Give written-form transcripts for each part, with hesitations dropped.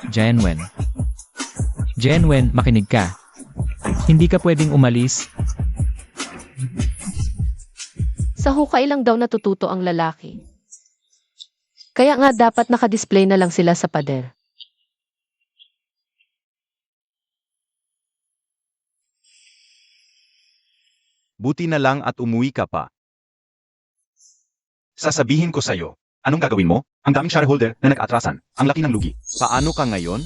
Jianwen. Jianwen, makinig ka. Hindi ka pwedeng umalis. Sa hukay lang daw natututo ang lalaki. Kaya nga dapat nakadisplay na lang sila sa pader. Buti na lang at umuwi ka pa. Sasabihin ko sa'yo, anong gagawin mo? Ang daming shareholder na nag-atrasan, ang laki ng lugi. Paano ka ngayon?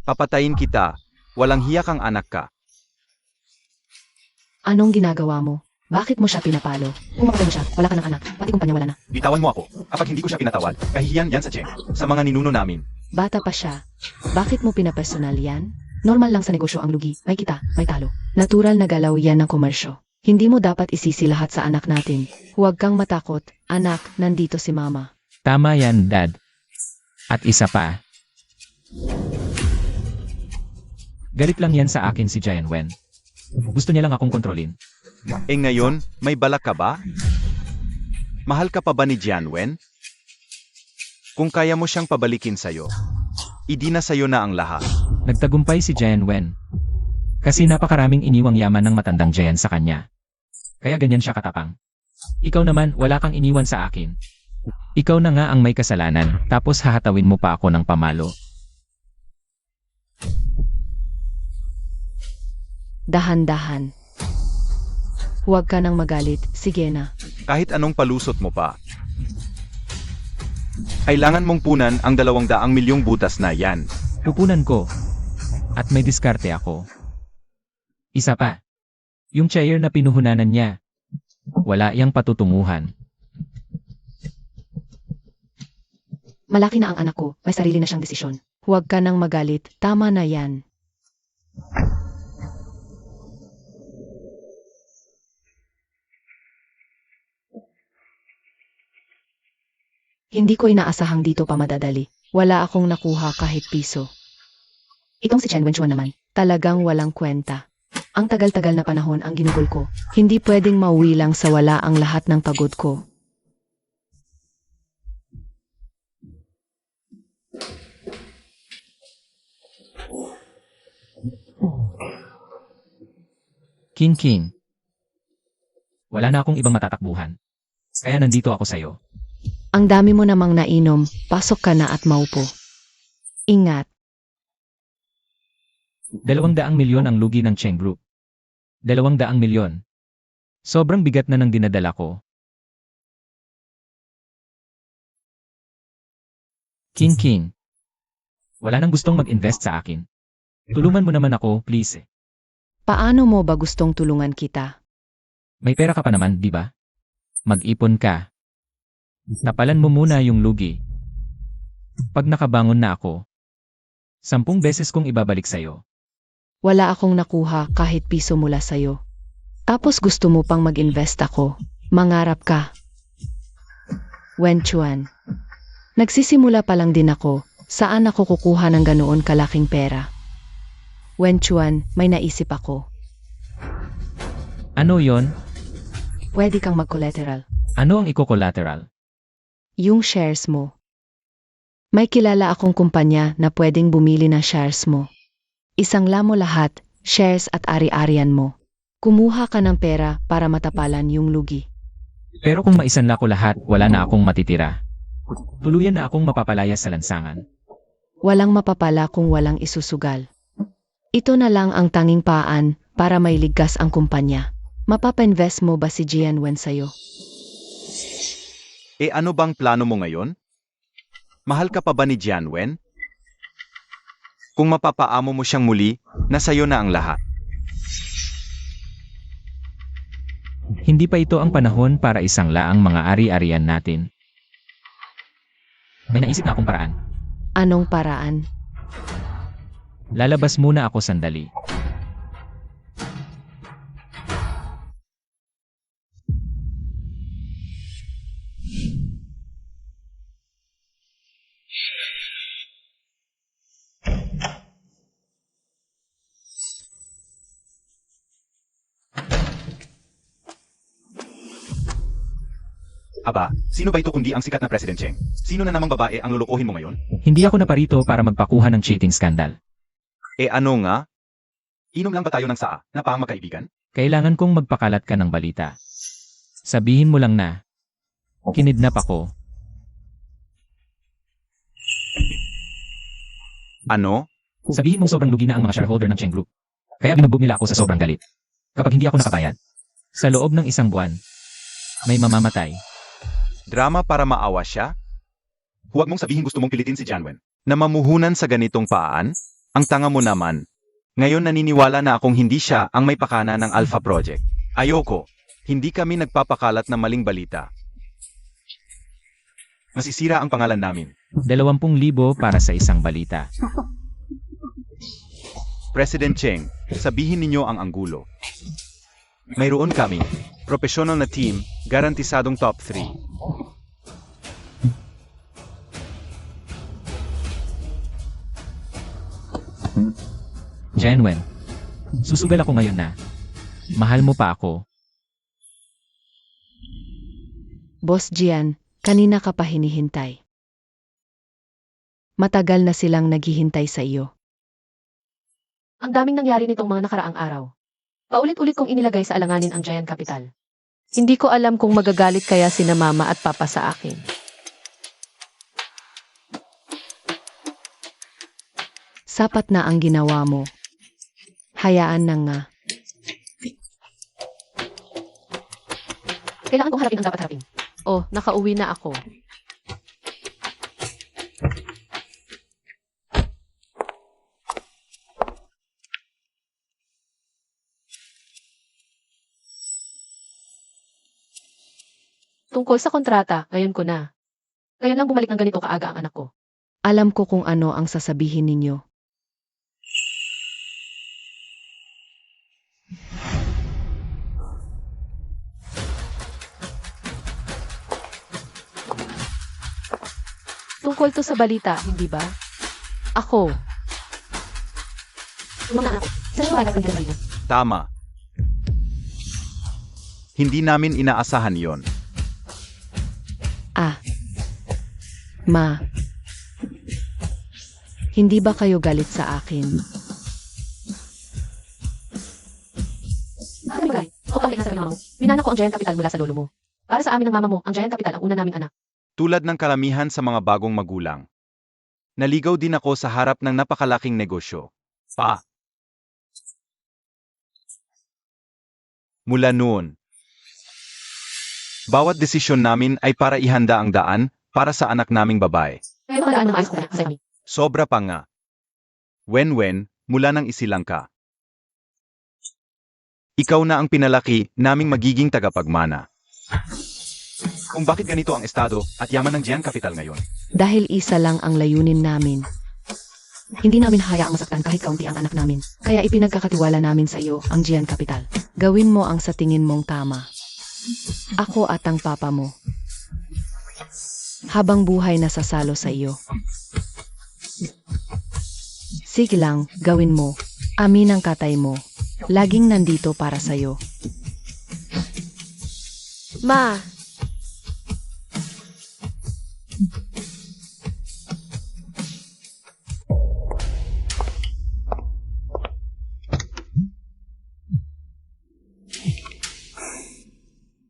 Papatayin kita, walang hiya kang anak ka. Anong ginagawa mo? Bakit mo siya pinapalo? Kung mapatay mo siya, wala ka ng anak, pati kumpanya wala na. Bitawan mo ako, kapag hindi ko siya pinatawad, kahihiyan yan sa Cheng, sa mga ninuno namin. Bata pa siya. Bakit mo pinapersonal yan? Normal lang sa negosyo ang lugi. May kita, may talo. Natural na galaw yan ng komersyo. Hindi mo dapat isisi lahat sa anak natin. Huwag kang matakot. Anak, nandito si mama. Tama yan, Dad. At isa pa. Galit lang yan sa akin si Jianwen. Gusto niya lang akong kontrolin. Eh ngayon, may balak ka ba? Mahal ka pa ba ni Jianwen? Kung kaya mo siyang pabalikin sa'yo, idi na sa'yo na ang lahat. Nagtagumpay si Jianwen. Kasi napakaraming iniwang yaman ng matandang Jian sa kanya. Kaya ganyan siya katapang. Ikaw naman, wala kang iniwan sa akin. Ikaw na nga ang may kasalanan, tapos hahatawin mo pa ako ng pamalo. Dahan-dahan. Huwag ka nang magalit. Sige na. Kahit anong palusot mo pa. Kailangan mong punan ang 200 milyong butas na yan. Pupunan ko. At may diskarte ako. Isa pa. Yung chair na pinuhunanan niya. Wala iyang patutunguhan. Malaki na ang anak ko. May sarili na siyang desisyon. Huwag ka nang magalit. Tama na yan. Hindi ko inaasahang dito pa madadali. Wala akong nakuha kahit piso. Itong si Chen Wenchuan naman, talagang walang kwenta. Ang tagal-tagal na panahon ang ginugol ko. Hindi pwedeng mauwi lang sa wala ang lahat ng pagod ko. King. Wala na akong ibang matatakbuhan. Kaya nandito ako sa'yo. Ang dami mo namang nainom, pasok ka na at maupo. Ingat. 200 milyon ang lugi ng Cheng Group. 200 milyon. Sobrang bigat na ng dinadala ko. King. Wala nang gustong mag-invest sa akin. Tulungan mo naman ako, please. Paano mo ba gustong tulungan kita? May pera ka pa naman, di ba? Mag-ipon ka. Tapalan mo muna yung lugi. Pag nakabangon na ako, 10 beses kong ibabalik sa'yo. Wala akong nakuha kahit piso mula sa'yo. Tapos gusto mo pang mag-invest ako. Mangarap ka. Wenchuan. Nagsisimula pa lang din ako. Saan ako kukuha ng ganoon kalaking pera? Wenchuan, may naisip ako. Ano yon? Pwede kang mag-collateral. Ano ang iko-collateral? Yung shares mo. May kilala akong kumpanya na pwedeng bumili ng shares mo. Isangla mo lahat, shares at ari-arian mo. Kumuha ka ng pera para matapalan yung lugi. Pero kung maisanla ko lahat, wala na akong matitira. Tuluyan na akong mapapalaya sa lansangan. Walang mapapala kung walang isusugal. Ito na lang ang tanging paan para mailigtas ang kumpanya. Mapapa-invest mo ba si Jianwen sa'yo? Eh ano bang plano mo ngayon? Mahal ka pa ba ni Jianwen? Kung mapapaamo mo siyang muli, nasa'yo na ang lahat. Hindi pa ito ang panahon para isangla ang mga ari-arian natin. May naisip na akong paraan. Anong paraan? Lalabas muna ako sandali. Aba, sino ba ito kundi ang sikat na President Cheng? Sino na namang babae ang lulukohin mo ngayon? Hindi ako naparito para magpakuha ng cheating scandal. Ano nga? Inom lang ba tayo ng saa na pang magkaibigan? Kailangan kong magpakalat ka ng balita. Sabihin mo lang na, kinidnap ako. Ano? Sabihin mong sobrang lugi na ang mga shareholder ng Cheng Group. Kaya binugbog nila ako sa sobrang galit. Kapag hindi ako nakabayad, sa loob ng 1 buwan, may mamamatay. Drama para maawa siya? Huwag mong sabihin gusto mong pilitin si Jianwen. Na mamuhunan sa ganitong paan? Ang tanga mo naman. Ngayon naniniwala na akong hindi siya ang may pakana ng Alpha Project. Ayoko. Hindi kami nagpapakalat ng maling balita. Masisira ang pangalan namin. 20,000 para sa isang balita. President Cheng, sabihin ninyo ang anggulo. Mayroon kami, professional na team, garantisadong top 3. Jianwen, susugal ako ngayon na. Mahal mo pa ako. Boss Jian, kanina ka pa hinihintay. Matagal na silang naghihintay sa iyo. Ang daming nangyari nitong mga nakaraang araw. Paulit-ulit kong inilagay sa alanganin ang Giant Capital. Hindi ko alam kung magagalit kaya sina mama at papa sa akin. Sapat na ang ginawa mo. Hayaan na nga. Kailangan kong harapin ang dapat harapin. Oh, nakauwi na ako. Tungkol sa kontrata, ngayon ko na. Ngayon lang bumalik ng ganito kaaga ang anak ko. Alam ko kung ano ang sasabihin ninyo. Tungkol to sa balita, hindi ba? Ako. Yung mga anak ko, saan yung anak ng kanina? Tama. Hindi namin inaasahan yon. Ma. Hindi ba kayo galit sa akin? Ano ba galit? O pangit na sabi ng mama mo. Minana ko ang Giant Capital mula sa lolo mo. Para sa amin ng mama mo, ang Giant Capital ang una naming anak. Tulad ng karamihan sa mga bagong magulang. Naligaw din ako sa harap ng napakalaking negosyo. Mula noon, bawat desisyon namin ay para ihanda ang daan para sa anak naming babae. Kaya makagaan ng ayos ko na sa inyo. Sobra pa nga. Wen-wen, mula nang isilang ka. Ikaw na ang pinalaki naming magiging tagapagmana. Kung bakit ganito ang estado at yaman ng Giant Capital ngayon. Dahil isa lang ang layunin namin. Hindi namin hayaang masaktan kahit kaunti ang anak namin. Kaya ipinagkakatiwala namin sa iyo ang Giant Capital. Gawin mo ang sa tingin mong tama. Ako at ang papa mo. Habang buhay na sasalo sa iyo. Sige lang, gawin mo. Amin ang katay mo. Laging nandito para sa iyo. Ma!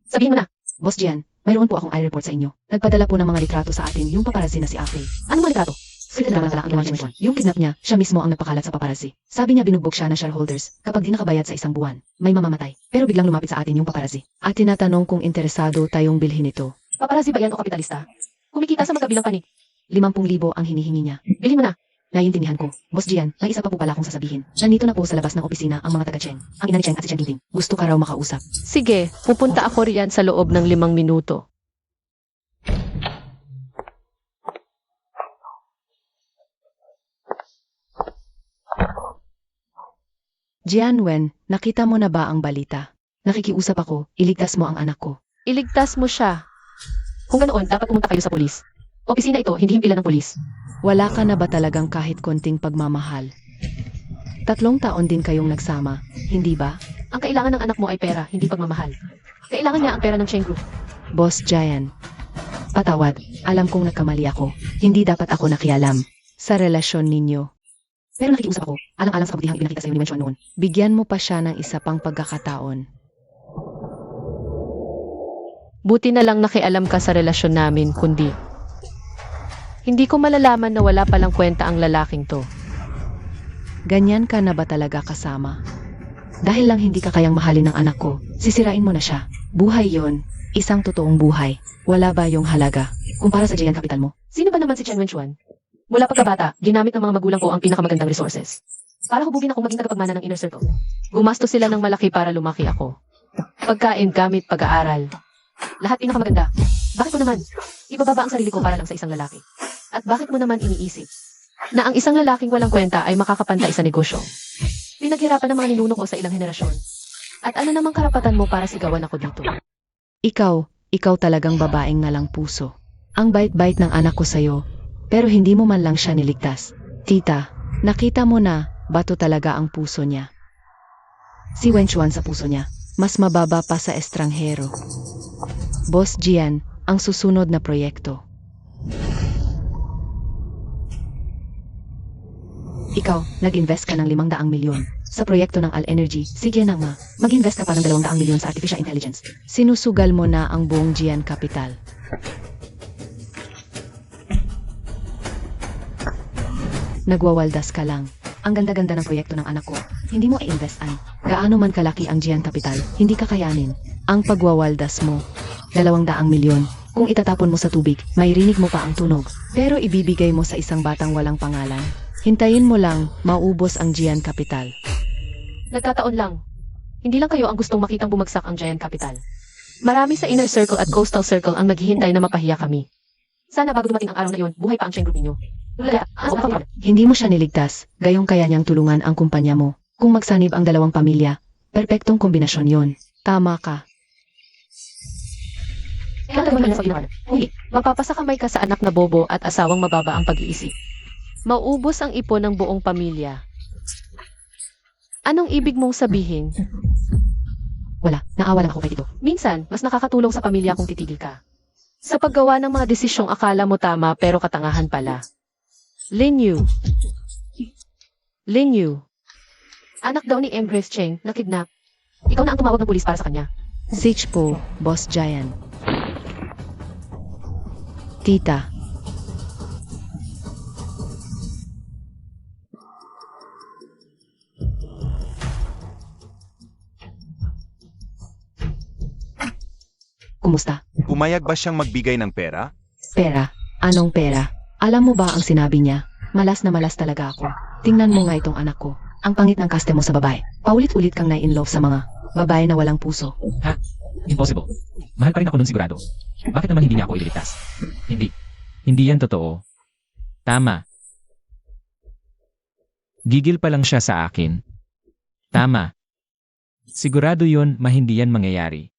Sabihin mo na. Boss Jian, mayroon po akong i-report sa inyo. Nagpadala po ng mga litrato sa atin yung paparazzi na si Afe. Ano mga litrato? Sila na ang ginawa niya. Yung kidnap niya, siya mismo ang nagpakalat sa paparazzi. Sabi niya binugbog siya ng shareholders. Kapag di nakabayad sa 1 buwan, may mamamatay. Pero biglang lumapit sa atin yung paparazzi. At tinatanong kung interesado tayong bilhin ito. Paparazzi ba yan o kapitalista? Kumikita sa magkabilang panig. 50,000 ang hinihingi niya. Bilhin mo na. Naiintindihan ko. Boss Jian, may isa pa po pala akong sasabihin. Nandito na po sa labas ng opisina ang mga taga-Cheng. Ang ina ni Cheng at si Cheng Ginting. Gusto ka raw makausap. Sige, pupunta ako riyan sa loob ng 5 minuto. Jianwen, nakita mo na ba ang balita? Nakikiusap ako, iligtas mo ang anak ko. Iligtas mo siya. Kung ganoon, dapat pumunta kayo sa pulis. Opisina ito, hindi himpilan ng pulis. Wala ka na ba talagang kahit konting pagmamahal? 3 taon din kayong nagsama, hindi ba? Ang kailangan ng anak mo ay pera, hindi pagmamahal. Kailangan niya ang pera ng Cheng Group. Boss Jian, Patawad, alam kong nagkamali ako. Hindi dapat ako nakialam sa relasyon ninyo. Pero nakikiusap ako, alang-alang sa kabutihang ipinakita sa iyo ni Wenchuan noon. Bigyan mo pa siya ng isa pang pagkakataon. Buti na lang nakialam ka sa relasyon namin, kundi hindi ko malalaman na wala palang kwenta ang lalaking to. Ganyan ka na ba talaga kasama? Dahil lang hindi ka kayang mahalin ng anak ko, sisirain mo na siya. Buhay yon, isang totoong buhay. Wala ba yung halaga kumpara sa Giant Capital mo? Sino ba naman si Chen Wenchuan? Mula pagkabata, ginamit ng mga magulang ko ang pinakamagandang resources para hubugin akong maging tagapagmana ng inner circle. Gumastos sila ng malaki para lumaki ako. Pagkain, gamit, pag-aaral. Lahat pinakamaganda. Bakit mo naman ibababa ang sarili ko para lang sa isang lalaki? At bakit mo naman iniisip na ang isang lalaking walang kwenta ay makakapantay sa negosyo? Pinaghirapan ng mga ninuno ko sa ilang henerasyon. At ano namang karapatan mo para sigawan ako dito? Ikaw talagang babaeng ngalang puso. Ang bait-bait ng anak ko sa'yo, pero hindi mo man lang siya niligtas. Tita, nakita mo na, bato talaga ang puso niya. Si Wenchuan sa puso niya, mas mababa pa sa estranghero. Boss Gian, ang susunod na proyekto. Ikaw, nag-invest ka ng 500 milyon sa proyekto ng Al Energy. Sige na nga, mag-invest ka pa ng 200 milyon sa artificial intelligence. Sinusugal mo na ang buong Gian Capital. Nagwawaldas ka lang. Ang ganda-ganda ng proyekto ng anak ko. Hindi mo i-investan. Gaano man kalaki ang Gian Capital, hindi kakayanin. Ang pagwawaldas mo, 200 milyon. Kung itatapon mo sa tubig, may rinig mo pa ang tunog. Pero ibibigay mo sa isang batang walang pangalan. Hintayin mo lang, maubos ang Gian Capital. Nagkataon lang. Hindi lang kayo ang gustong makitang bumagsak ang Giant Capital. Marami sa Inner Circle at Coastal Circle ang naghihintay na mapahiya kami. Sana bago dumating ang araw na iyon, buhay pa ang Cheng Group ninyo. Hindi mo siya niligtas, gayong kaya niyang tulungan ang kumpanya mo. Kung magsanib ang dalawang pamilya, perpektong kombinasyon yon. Tama ka. Mapapasakamay ka sa anak na bobo at asawang mababa ang pag-iisip. Maubos ang ipon ng buong pamilya. Anong ibig mong sabihin? Wala, naawa lang ako kay Tito. Minsan, mas nakakatulong sa pamilya kung titigil ka. Sa paggawa ng mga desisyong akala mo tama pero katangahan pala. Lin Yu. Anak daw ni Empress Cheng na kidnap. Ikaw na ang tumawag ng pulis para sa kanya. Sich po, Boss Giant. Tita. Kumusta? Pumayag ba siyang magbigay ng pera? Pera? Anong pera? Alam mo ba ang sinabi niya? Malas na malas talaga ako. Tingnan mo nga itong anak ko. Ang pangit ng kaste mo sa babae. Paulit-ulit kang na-in-love sa mga babae na walang puso. Ha? Impossible. Mahal pa rin ako nun sigurado. Bakit naman hindi niya ako ililigtas? Hindi. Hindi yan totoo. Tama. Gigil pa lang siya sa akin. Tama. Sigurado yun, hindi yan mangyayari.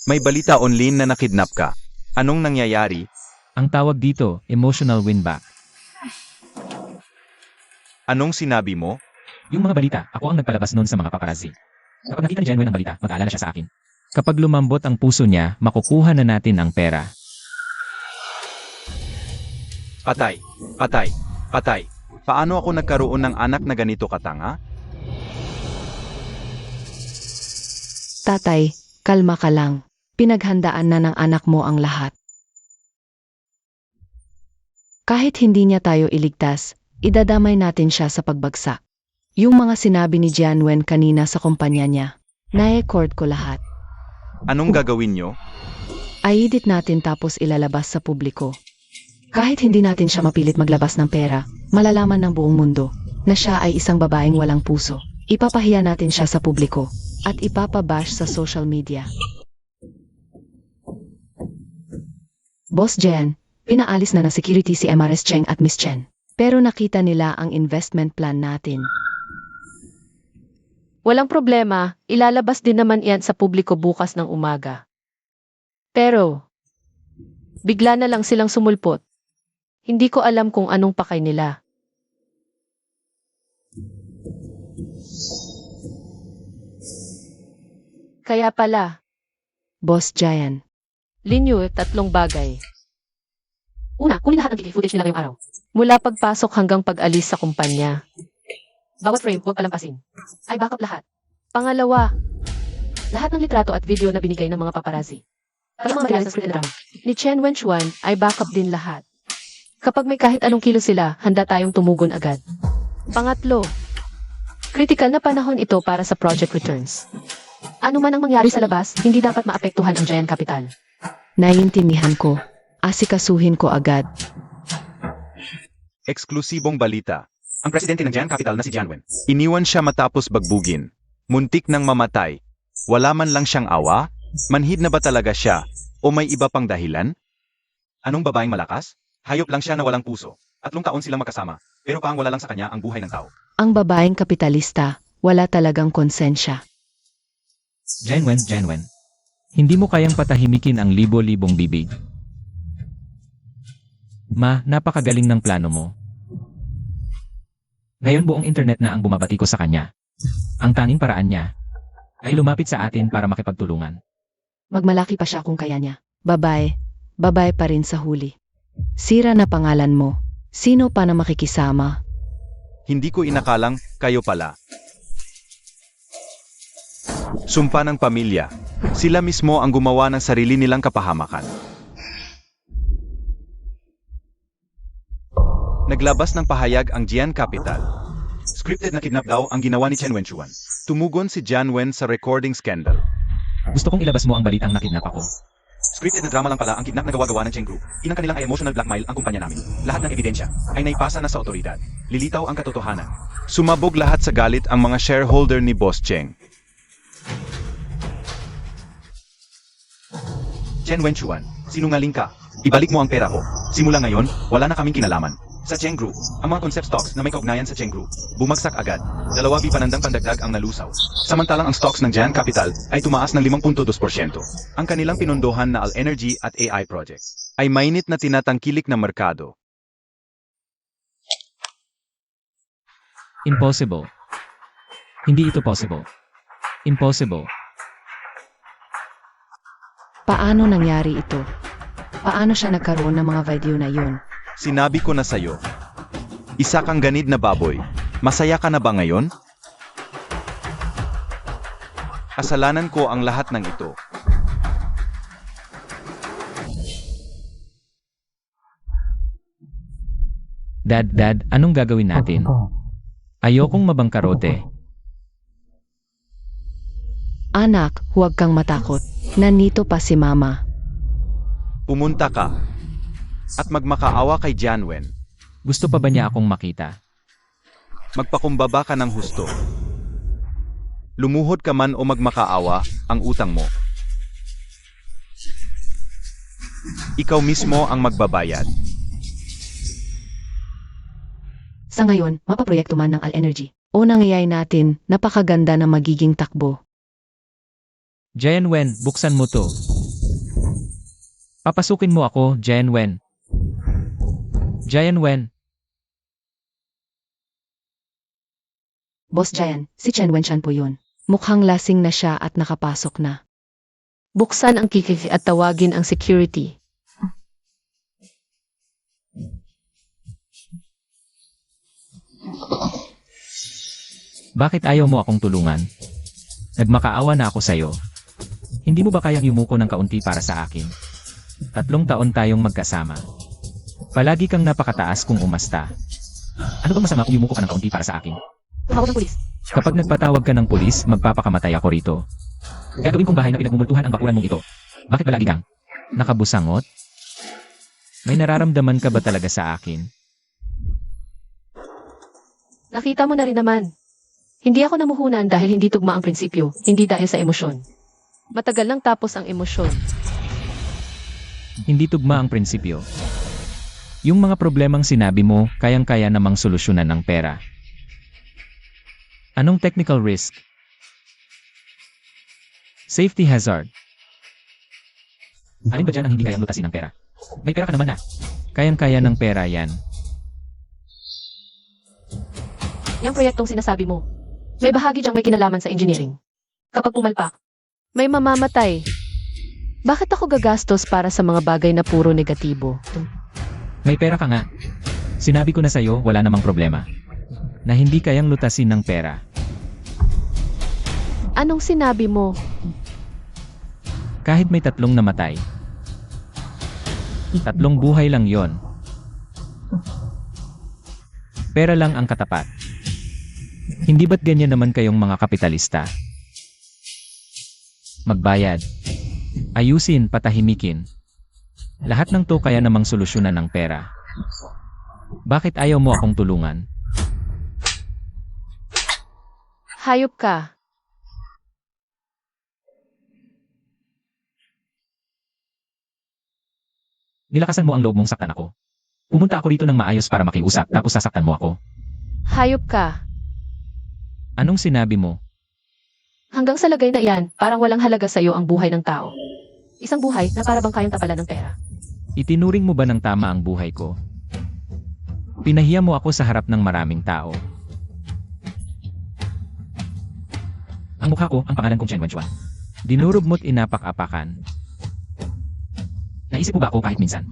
May balita online na nakidnap ka. Anong nangyayari? Ang tawag dito, emotional win back. Anong sinabi mo? Yung mga balita, ako ang nagpalabas nun sa mga paparazzi. Kapag nakita ni Jenwen ang balita, mag-aalala siya sa akin. Kapag lumambot ang puso niya, makukuha na natin ang pera. Patay. Patay. Patay. Paano ako nagkaroon ng anak na ganito katanga? Tatay, kalma ka lang. Pinaghandaan na ng anak mo ang lahat. Kahit hindi niya tayo iligtas, idadamay natin siya sa pagbagsak. Yung mga sinabi ni Jianwen kanina sa kumpanya niya, na-record ko lahat. Anong gagawin nyo? I-edit natin tapos ilalabas sa publiko. Kahit hindi natin siya mapilit maglabas ng pera, malalaman ng buong mundo na siya ay isang babaeng walang puso. Ipapahiya natin siya sa publiko at ipapabash sa social media. Boss Jen, pinaalis na ng security si MRS Cheng at Miss Chen. Pero nakita nila ang investment plan natin. Walang problema, ilalabas din naman yan sa publiko bukas ng umaga. Pero, bigla na lang silang sumulpot. Hindi ko alam kung anong pakay nila. Kaya pala, Boss Giant, Linyo, 3 bagay. Una, kunin lahat ng TV footage nila ngayong araw. Mula pagpasok hanggang pag-alis sa kumpanya. Bawat frame, huwag palampasin. Ay backup lahat. Pangalawa, lahat ng litrato at video na binigay ng mga paparazzi. Pati mga materials sa script and drama. Ni Chen Wenchuan ay backup din lahat. Kapag may kahit anong kilo sila, handa tayong tumugon agad. Pangatlo, critical na panahon ito para sa project returns. Ano man ang mangyari sa labas, hindi dapat maapektuhan ang Giant Capital. Naiintindihan ko. Asikasuhin ko agad. Eksklusibong balita. Ang presidente ng Giant Capital na si Jianwen. Iniwan siya matapos bagbugin. Muntik nang mamatay. Wala man lang siyang awa? Manhid na ba talaga siya? O may iba pang dahilan? Anong babaeng malakas? Hayop lang siya na walang puso. 3 taon silang magkasama. Pero paang wala lang sa kanya ang buhay ng tao. Ang babaeng kapitalista, wala talagang konsensya. Jianwen. Hindi mo kayang patahimikin ang libo-libong bibig. Ma, napakagaling ng plano mo. Ngayon buong internet na ang bumabati ko sa kanya. Ang tanging paraan niya ay lumapit sa atin para makipagtulungan. Magmalaki pa siya kung kaya niya. Babae pa rin sa huli. Sira na pangalan mo. Sino pa na makikisama? Hindi ko inakalang kayo pala. Sumpa ng pamilya. Sila mismo ang gumawa ng sarili nilang kapahamakan. Naglabas ng pahayag ang Giant Capital. Scripted na kidnap daw ang ginawa ni Chen Wenchuan. Tumugon si Jianwen sa recording scandal. Gusto kong ilabas mo ang balitang nakidnap ako. Scripted na drama lang pala ang kidnap na gawa-gawa ng Cheng Group. Inang kanilang ay emotional blackmail ang kumpanya namin. Lahat ng ebidensya ay naipasa na sa otoridad. Lilitaw ang katotohanan. Sumabog lahat sa galit ang mga shareholder ni Boss Cheng. Chen Wenchuan, sinungaling ka. Ibalik mo ang pera ko. Simula ngayon, wala na kaming kinalaman. Sa Cheng Group, ang mga concept stocks na may kaugnayan sa Cheng Group, bumagsak agad. 2 panandang pandagdag ang nalusaw. Samantalang ang stocks ng Giant Capital ay tumaas ng 5.2%. Ang kanilang pinondohan na Al Energy at AI projects ay mainit na tinatangkilik na merkado. Impossible. Hindi ito possible. Impossible. Paano nangyari ito? Paano siya nagkaroon ng mga video na yun? Sinabi ko na sa'yo. Isa kang ganid na baboy. Masaya ka na ba ngayon? Kasalanan ko ang lahat ng ito. Dad, anong gagawin natin? Ayokong mabangkarote. Anak, huwag kang matakot. Nandito pa si Mama. Pumunta ka at magmakaawa kay Jianwen. Gusto pa ba niya akong makita? Magpakumbaba ka ng husto. Lumuhod ka man o magmakaawa, ang utang mo. Ikaw mismo ang magbabayad. Sa ngayon, mapaproyekto man ng Al Energy. O nangyayay natin, napakaganda na magiging takbo. Jianwen, buksan mo to. Papasukin mo ako, Jianwen. Jianwen. Boss Jian, si Chen Wenchuan po yun. Mukhang lasing na siya at nakapasok na. Buksan ang kiki at tawagin ang security. Bakit ayaw mo akong tulungan? Nagmakaawa na ako sa'yo. Hindi mo ba kayang yumuko ng kaunti para sa akin? 3 taon tayong magkasama. Palagi kang napakataas kung umasta. Ano bang masama kung yumuko ka ng kaunti para sa akin? Tumawag ng pulis. Kapag nagpatawag ka ng pulis, magpapakamatay ako rito. Gagawin kong bahay na pinagmumultuhan ang bakuran mong ito. Bakit palagi kang nakabusangot? May nararamdaman ka ba talaga sa akin? Nakita mo na rin naman. Hindi ako namuhunan dahil hindi tugma ang prinsipyo, hindi dahil sa emosyon. Matagal nang tapos ang emosyon. Hindi tugma ang prinsipyo. Yung mga problemang sinabi mo, kayang-kaya namang solusyonan ng pera. Anong technical risk? Safety hazard. Alin ba dyan ang hindi kayang lutasin ng pera? May pera ka naman na. Kayang-kaya ng pera yan. Yung proyektong sinasabi mo, may bahagi diyang may kinalaman sa engineering. Kapag pumalpak, may mamamatay. Bakit ako gagastos para sa mga bagay na puro negatibo? May pera ka nga. Sinabi ko na sa'yo, wala namang problema. Na hindi kayang lutasin ng pera. Anong sinabi mo? Kahit may 3 namatay. 3 buhay lang yon. Pera lang ang katapat. Hindi ba't ganyan naman kayong mga kapitalista? Magbayad. Ayusin, patahimikin. Lahat ng to kaya namang solusyonan ng pera. Bakit ayaw mo akong tulungan? Hayop ka. Nilakasan mo ang loob mong saktan ako. Pumunta ako dito ng maayos para makiusap tapos sasaktan mo ako. Hayop ka. Anong sinabi mo? Hanggang sa lagay na iyan, parang walang halaga sa'yo ang buhay ng tao. Isang buhay na para bang kayang tapalan ng pera. Itinuring mo ba ng tama ang buhay ko? Pinahiya mo ako sa harap ng maraming tao. Ang mukha ko, ang pangalan kong Chen Wenchuan. Dinurob mo't inapak-apakan. Naisip mo ba ako kahit minsan?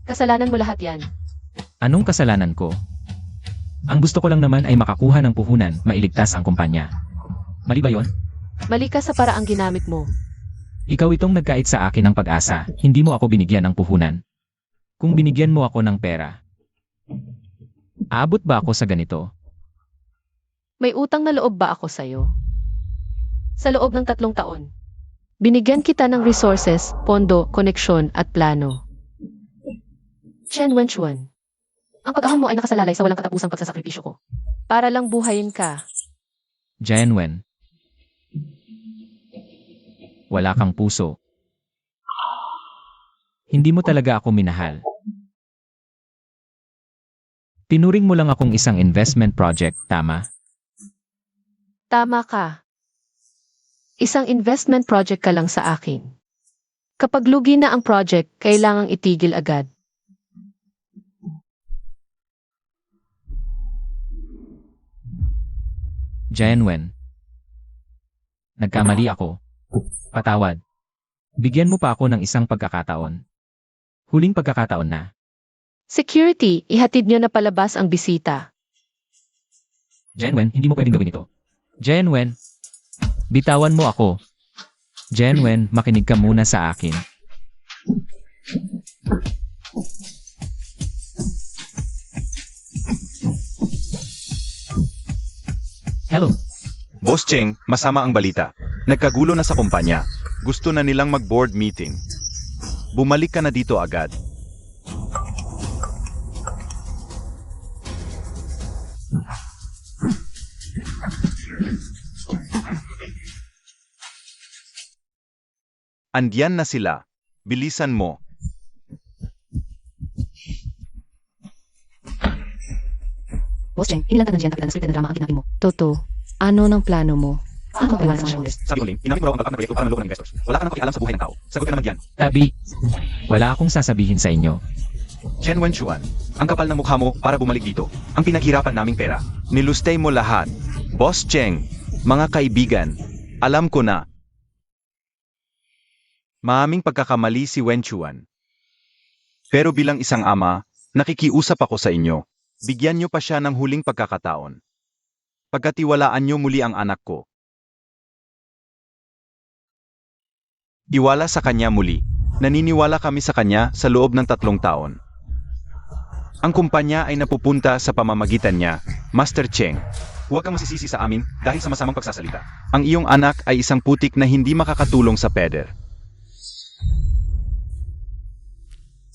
Kasalanan mo lahat yan. Anong kasalanan ko? Ang gusto ko lang naman ay makakuha ng puhunan, mailigtas ang kumpanya. Mali ba yon? Mali ka sa paraang ginamit mo. Ikaw itong nagkait sa akin ng pag-asa, hindi mo ako binigyan ng puhunan. Kung binigyan mo ako ng pera, aabot ba ako sa ganito? May utang na loob ba ako sa'yo? Sa loob ng 3 taon. Binigyan kita ng resources, pondo, koneksyon at plano. Chen Wenchuan. Ang pag-ahon mo ay nakasalalay sa walang katapusang pagsasakripisyo ko. Para lang buhayin ka. Jianwen. Wala kang puso. Hindi mo talaga ako minahal. Tinuring mo lang akong isang investment project, tama? Tama ka. Isang investment project ka lang sa akin. Kapag lugi na ang project, kailangang itigil agad. Jianwen. Nagkamali ako. Patawad. Bigyan mo pa ako ng isang pagkakataon. Huling pagkakataon na. Security, ihatid niyo na palabas ang bisita. Jianwen, hindi mo pwedeng gawin ito. Jianwen. Bitawan mo ako. Jianwen, makinig ka muna sa akin. Hello. Boss Cheng, masama ang balita. Nagkagulo na sa kumpanya. Gusto na nilang mag-board meeting. Bumalik ka na dito agad. Andiyan na sila. Bilisan mo. Boss Cheng, inilang ka na dyan kapitan ng script na drama ang ginagawa mo. Toto, ano ng plano mo? Ano ang sa shareholders? Sabi ko, Ling, inamit mo raw ang pag-act ng proyekto para manloko ng investors. Wala ka nang pakialam sa buhay ng tao. Sagot ka naman yan. Tabi. Wala akong sasabihin sa inyo. Chen Wenchuan, ang kapal ng mukha mo para bumalik dito. Ang pinaghirapan naming pera. Nilustay mo lahat. Boss Cheng, mga kaibigan, alam ko na. Maaming pagkakamali si Wenchuan. Pero bilang isang ama, nakikiusap ako sa inyo. Bigyan niyo pa siya ng huling pagkakataon. Pagkatiwalaan niyo muli ang anak ko. Iwala sa kanya muli. Naniniwala kami sa kanya sa loob ng 3 taon. Ang kumpanya ay napupunta sa pamamagitan niya, Master Cheng. Huwag kang masisisi sa amin dahil sa masamang pagsasalita. Ang iyong anak ay isang putik na hindi makakatulong sa peder.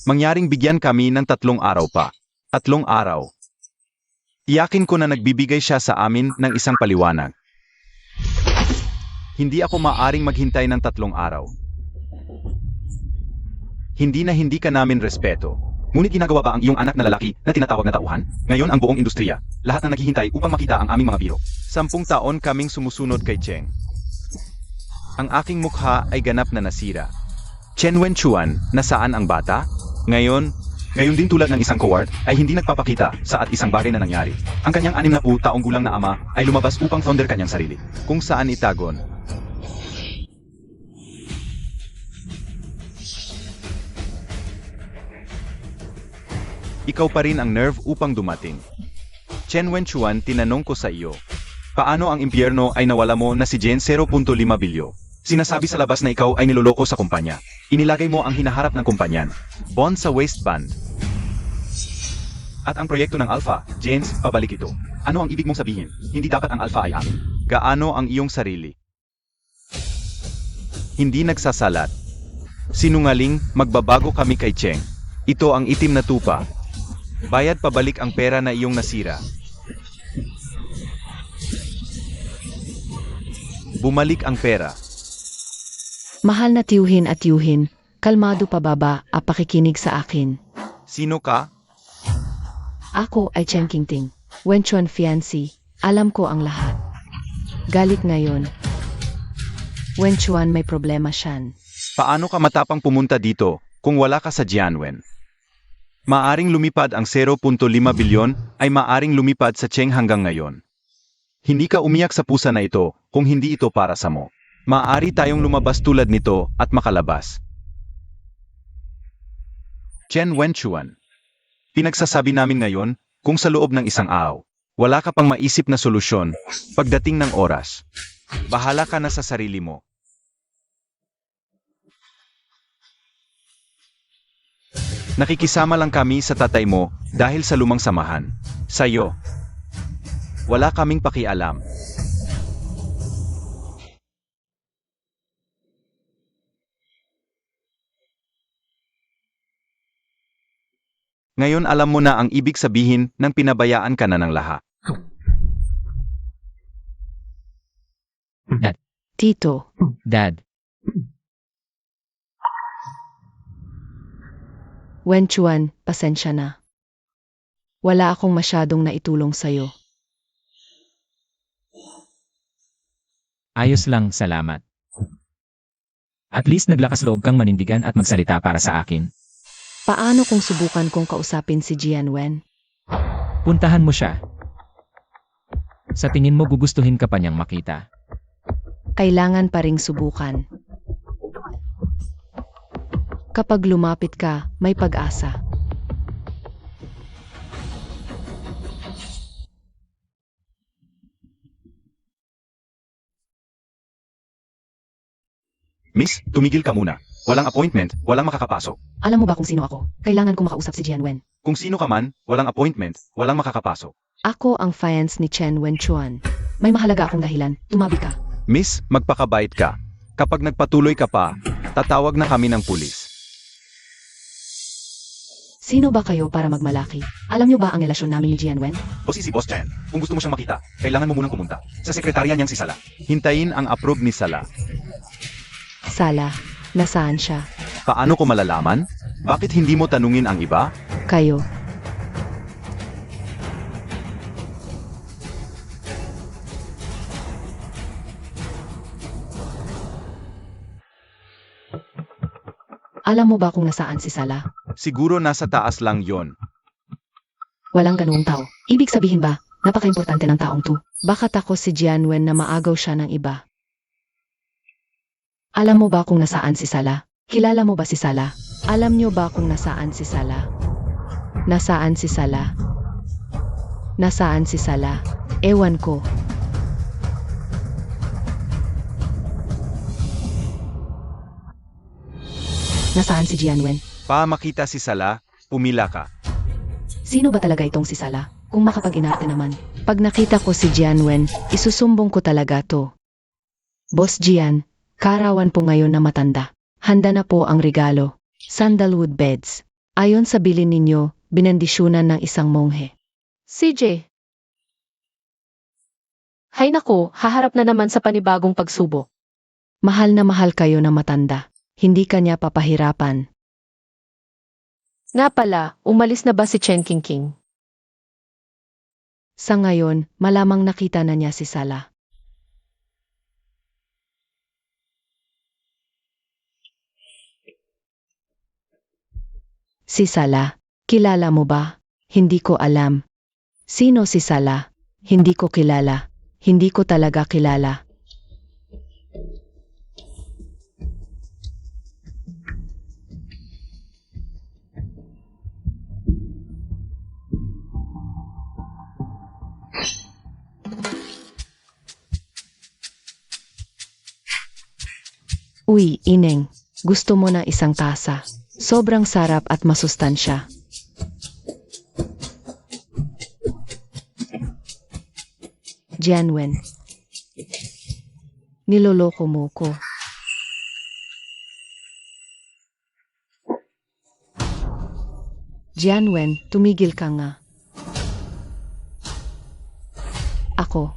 Mangyaring bigyan kami ng 3 araw pa. 3 araw. Iyakin ko na nagbibigay siya sa amin ng isang paliwanag. Hindi ako maaring maghintay ng 3 araw. Hindi na hindi ka namin respeto. Ngunit ginagawa ba ang iyong anak na lalaki na tinatawag na tauhan? Ngayon ang buong industriya, lahat na naghihintay upang makita ang aming mga biro. 10 taon kaming sumusunod kay Cheng. Ang aking mukha ay ganap na nasira. Chen Wenchuan, nasaan ang bata? Ngayon Gayon din tulad ng isang coward, ay hindi nagpapakita sa at isang bagay na nangyari. Ang kanyang 60 taong gulang na ama ay lumabas upang founder kanyang sarili. kung saan itagon. ikaw pa rin ang nerve upang dumating. Chen Wenchuan, tinanong ko sa iyo. Paano ang impyerno ay nawala mo na si Jen 0.5 bilyo? Sinasabi sa labas na ikaw ay niloloko sa kumpanya. Inilagay mo ang hinaharap ng kumpanyan. Bond sa waistband. At ang proyekto ng Alpha, James, pabalik ito. Ano ang ibig mong sabihin? Hindi dapat ang Alpha ay amin. Gaano ang iyong sarili? Hindi nagsasalat. Sinungaling, magbabago kami kay Cheng. Ito ang itim na tupa. Bayad pabalik ang pera na iyong nasira. Bumalik ang pera. Mahal na tiyuhin at tiyuhin, kalmado pababa at pakikinig sa akin. Sino ka? Ako ay Chen Qingting, Wenchuan fiancé. Alam ko ang lahat. Galit ngayon. Wenchuan, may problema siyan. Paano ka matapang pumunta dito kung wala ka sa Jianwen? Maaring lumipad ang 0.5 bilyon ay maaring lumipad sa Cheng hanggang ngayon. Hindi ka umiyak sa pusa na ito kung hindi ito para sa mo. Maaari tayong lumabas tulad nito at makalabas. Chen Wenchuan. Pinagsasabi namin ngayon kung sa loob ng isang araw, wala ka pang maisip na solusyon pagdating ng oras. Bahala ka na sa sarili mo. Nakikisama lang kami sa tatay mo dahil sa lumang samahan. Sa'yo. Wala kaming pakialam. Ngayon alam mo na ang ibig sabihin ng pinabayaan ka na ng lahat. Tito, Dad, Wenchuan, pasensya na. Wala akong masyadong naitulong sa'yo. ayos lang, salamat. At least naglakas loob kang manindigan at magsalita para sa akin. Paano kung subukan kong kausapin si Jianwen? Puntahan mo siya. Sa tingin mo gugustuhin ka pa niyang makita. Kailangan pa ring subukan. Kapag lumapit ka, may pag-asa. Miss, tumigil ka muna. Walang appointment, walang makakapasok. Alam mo ba kung sino ako? Kailangan kong makausap si Jianwen. Kung sino ka man, walang appointment, walang makakapasok. Ako ang fiance ni Chen Wenchuan. May mahalaga akong dahilan. Tumabi ka. Miss, magpakabait ka. Kapag nagpatuloy ka pa, tatawag na kami ng pulis. Sino ba kayo para magmalaki? Alam niyo ba ang relasyon namin ni Jianwen? O si Boss Chen, kung gusto mo siyang makita, kailangan mo munang pumunta sa sekretarya niyang si Sala. Hintayin ang approve ni Sala. Sala, nasaan siya? Paano ko malalaman? Bakit hindi mo tanungin ang iba? Kayo. Alam mo ba kung nasaan si Sala? Siguro nasa taas lang yon. Walang ganoong tao. Ibig sabihin ba, napaka-importante ng taong to? Bakit ako si Jianwen na maagaw siya ng iba? Alam mo ba kung nasaan si Sala? Kilala mo ba si Sala? Alam niyo ba kung nasaan si Sala? Nasaan si Sala? Nasaan si Sala? Ewan ko. Nasaan si Jianwen? Pa makita si Sala, pumila ka. Sino ba talaga itong si Sala? Kung makapag-inarte naman. Pag nakita ko si Jianwen, isusumbong ko talaga to. Boss Jian, kaarawan po ngayon na matanda. Handa na po ang regalo. Sandalwood beds. Ayon sa bilin ninyo, binendisyonan ng isang monghe. CJ. Hay nako, haharap na naman sa panibagong pagsubok. Mahal na mahal kayo na matanda. Hindi kanya papahirapan. Nga pala, umalis na ba si Chen Qingqing? Sa ngayon, malamang nakita na niya si Sala. Si Sala, kilala mo ba? Hindi ko alam. Sino si Sala? Hindi ko kilala. Hindi ko talaga kilala. Uy, Ineng. Gusto mo na isang tasa. Sobrang sarap at masustansya. Jianwen. Niloloko mo ko. Jianwen, tumigil ka nga. Ako.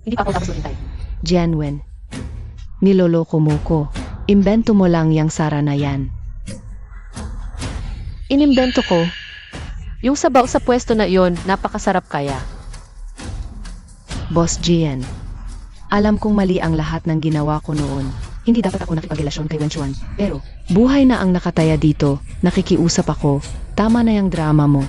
Hindi pa ako tapos maghintay. Jianwen. Niloloko mo ko. Imbento mo lang yang Sara na yan. Inimbento ko. Yung sabaw sa pwesto na iyon, napakasarap kaya. Boss Jian. Alam kong mali ang lahat ng ginawa ko noon. Hindi dapat ako nakipagrelasyon kay Wenchuan. Pero, buhay na ang nakataya dito. Nakikiusap ako. Tama na yung drama mo.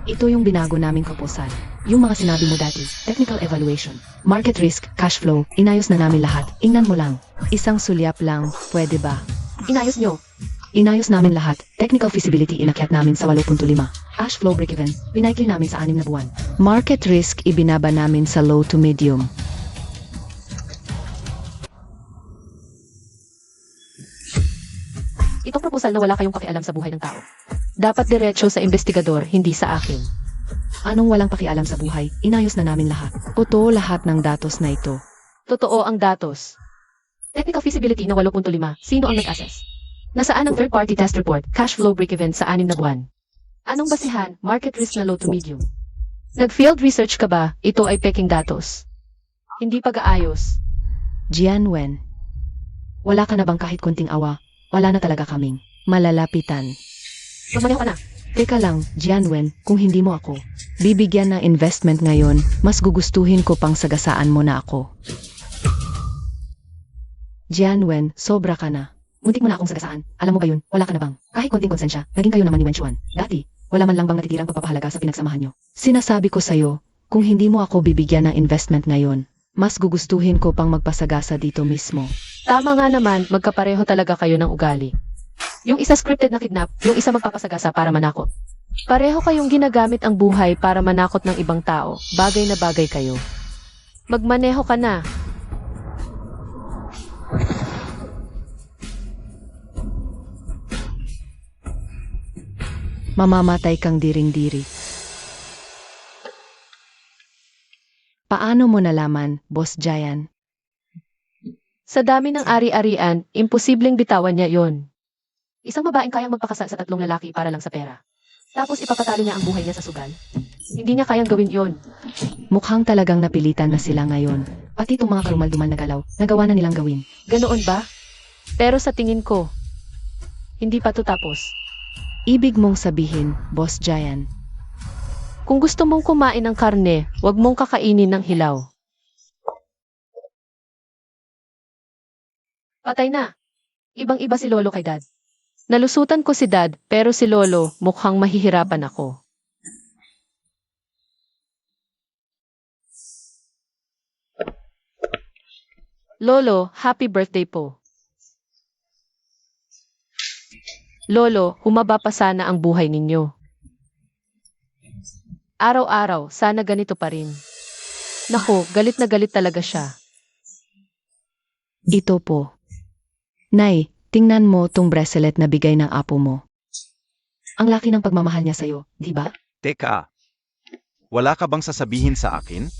Ito yung binago naming proposal. Yung mga sinabi mo dati, technical evaluation, market risk, cash flow, inayos na namin lahat. Ingnan mo lang. Isang sulyap lang, pwede ba? Inayos nyo. Inayos namin lahat. Technical feasibility inakyat namin sa 8.5. Cash flow break-even, binaikli namin sa 6 na buwan. Market risk ibinaba namin sa low to medium. Itong proposal na wala kayong pakialam sa buhay ng tao. Dapat diretso sa investigador, hindi sa akin. Anong walang pakialam sa buhay? Inayos na namin lahat. Totoo lahat ng datos na ito. Totoo ang datos. Technical feasibility na 8.5. Sino ang nag-assess? Nasaan ang third-party test report, cash flow break-even sa 6 na buwan? Anong basihan, market risk na low to medium? Nag-field research ka ba? Ito ay peking datos. Hindi pag-aayos. Jianwen. Wala ka na bang kahit konting awa? Wala na talaga kaming malalapitan. Magmaneho ka na. Teka lang, Jianwen, kung hindi mo ako bibigyan ng investment ngayon, mas gugustuhin ko pang sagasaan mo na ako. Jianwen, sobra ka na. Muntik mo na akong sagasaan. Alam mo ba yun? Wala ka na bang? Kahit konting konsensya, naging kayo naman ni Wenchuan. Dati, wala man lang bang natitirang pagpapahalaga sa pinagsamahan nyo. Sinasabi ko sa'yo, kung hindi mo ako bibigyan ng investment ngayon, mas gugustuhin ko pang magpasagasa dito mismo. Tama nga naman, magkapareho talaga kayo ng ugali. Yung isa scripted na kidnap, yung isa magpapasagasa para manakot. Pareho kayong ginagamit ang buhay para manakot ng ibang tao. Bagay na bagay kayo. Magmaneho ka na. Mamamatay kang diring-diri. Paano mo nalaman, Boss Jian? Sa dami ng ari-arian, imposibleng bitawan niya yon. Isang babaeng kayang magpakasal sa 3 lalaki para lang sa pera. Tapos ipapatalo niya ang buhay niya sa sugal. Hindi niya kayang gawin yon. Mukhang talagang napilitan na sila ngayon. Pati itong mga karumaldumal na galaw, nagawa na nilang gawin. Ganoon ba? Pero sa tingin ko, hindi pa to tapos. Ibig mong sabihin, Boss Jian, Kung gusto mong kumain ng karne, huwag mong kakainin ng hilaw. Patay na. Ibang-iba si Lolo kay Dad. Nalusutan ko si Dad, pero si Lolo mukhang mahihirapan ako. Lolo, happy birthday po. Lolo, humaba pa sana ang buhay ninyo. Araw-araw, sana ganito pa rin. Naku, galit na galit talaga siya. ito po. Nay, tingnan mo tong bracelet na bigay ng apo mo. Ang laki ng pagmamahal niya sa'yo, di ba? Teka, wala ka bang sasabihin sa akin?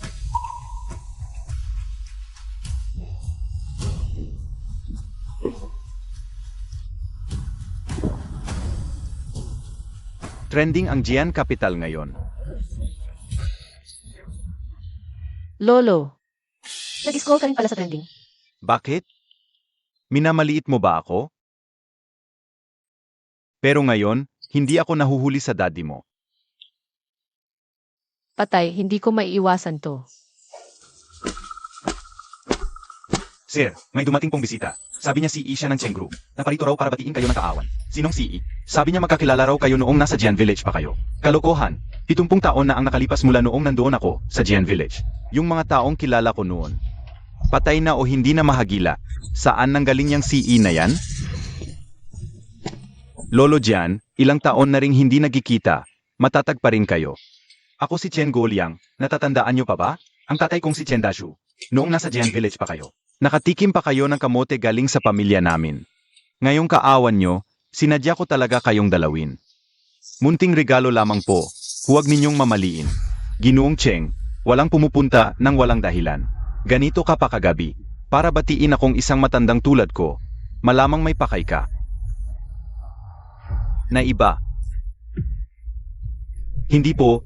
Trending ang Jian Capital ngayon. Lolo, nag-scroll ka rin pala sa trending. Bakit? Minamaliit mo ba ako? Pero ngayon, hindi ako nahuhuli sa daddy mo. Patay, hindi ko maiiwasan to. Sir, may dumating pong bisita. Sabi niya CE siya ng Cheng Group. Naparito raw para batiin kayo ng kaawan. Sinong CE? Sabi niya magkakilala raw kayo noong nasa Jian Village pa kayo. Kalokohan. 70 taon na ang nakalipas mula noong nandoon ako sa Jian Village. Yung mga taong kilala ko noon. Patay na o hindi na mahagila. Saan nanggaling yung CE na yan? Lolo Jian, ilang taon na ring hindi nagkikita. Matatag pa rin kayo. Ako si Chen Goliang. Natatandaan niyo pa ba? Ang tatay kong si Chen Dashu. Noong nasa Jian Village pa kayo. Nakatikim pa kayo ng kamote galing sa pamilya namin. Ngayong kaawan nyo, sinadya ko talaga kayong dalawin. Munting regalo lamang po, huwag ninyong mamaliin. Ginoong Cheng, walang pumupunta nang walang dahilan. Ganito ka pa kagabi, para batiin akong isang matandang tulad ko, malamang may pakay ka. Na iba. Hindi po.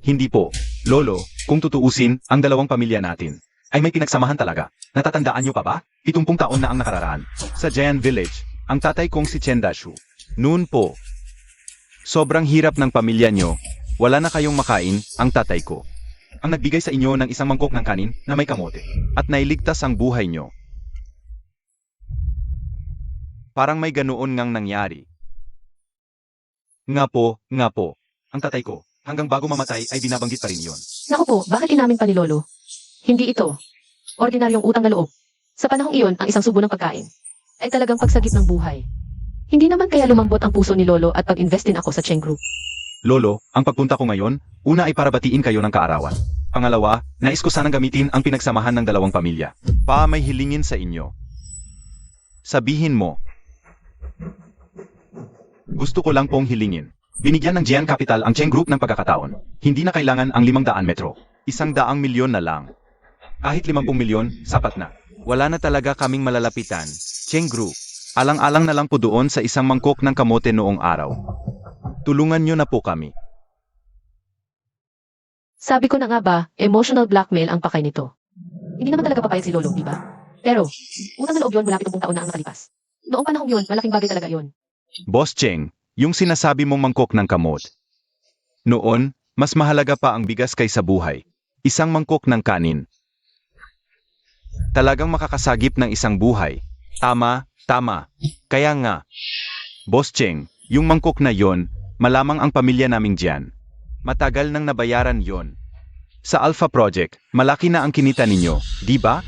Lolo, kung tutuusin, ang dalawang pamilya natin ay may pinagsamahan talaga. Natatandaan niyo pa ba? 70 taon na ang nakararaan. Sa Jian Village, ang tatay kong si Chen Dashu. Noon po. Sobrang hirap ng pamilya nyo, wala na kayong makain, ang tatay ko. Ang nagbigay sa inyo ng isang mangkok ng kanin na may kamote. At nailigtas ang buhay nyo. Parang may ganoon ngang nangyari. Nga po. Ang tatay ko, hanggang bago mamatay ay binabanggit pa rin yon. Naku po, bakit inamin pa ni Lolo? Hindi ito. Ordinaryong utang na loob. Sa panahong iyon, ang isang subo ng pagkain ay talagang pagsagip ng buhay. Hindi naman kaya lumambot ang puso ni Lolo at pag-invest din ako sa Cheng Group. Lolo, ang pagpunta ko ngayon, una ay para batiin kayo ng kaarawan. Pangalawa, nais ko sanang gamitin ang pinagsamahan ng dalawang pamilya. Pa may hilingin sa inyo. Sabihin mo. Gusto ko lang pong hilingin. Binigyan ng Jian Capital ang Cheng Group ng pagkakataon. Hindi na kailangan ang 500 metro. 100 milyon na lang. Kahit 50 milyon, sapat na. Wala na talaga kaming malalapitan. Cheng Group. Alang-alang na lang po doon sa isang mangkok ng kamote noong araw. Tulungan nyo na po kami. Sabi ko na nga ba, emotional blackmail ang pakay nito. Hindi naman talaga papayag si Lolo, di ba? Pero, utang na loob yun mula 70 taon na ang nakalipas. Noong panahong yun, malaking bagay talaga yun. Boss Cheng, yung sinasabi mong mangkok ng kamot. Noon, mas mahalaga pa ang bigas kaysa buhay. Isang mangkok ng kanin. Talagang makakasagip ng isang buhay. Tama. Kaya nga. Boss Cheng, yung mangkok na yon, malamang ang pamilya naming diyan. Matagal nang nabayaran yon. Sa Alpha Project, malaki na ang kinita ninyo, di ba?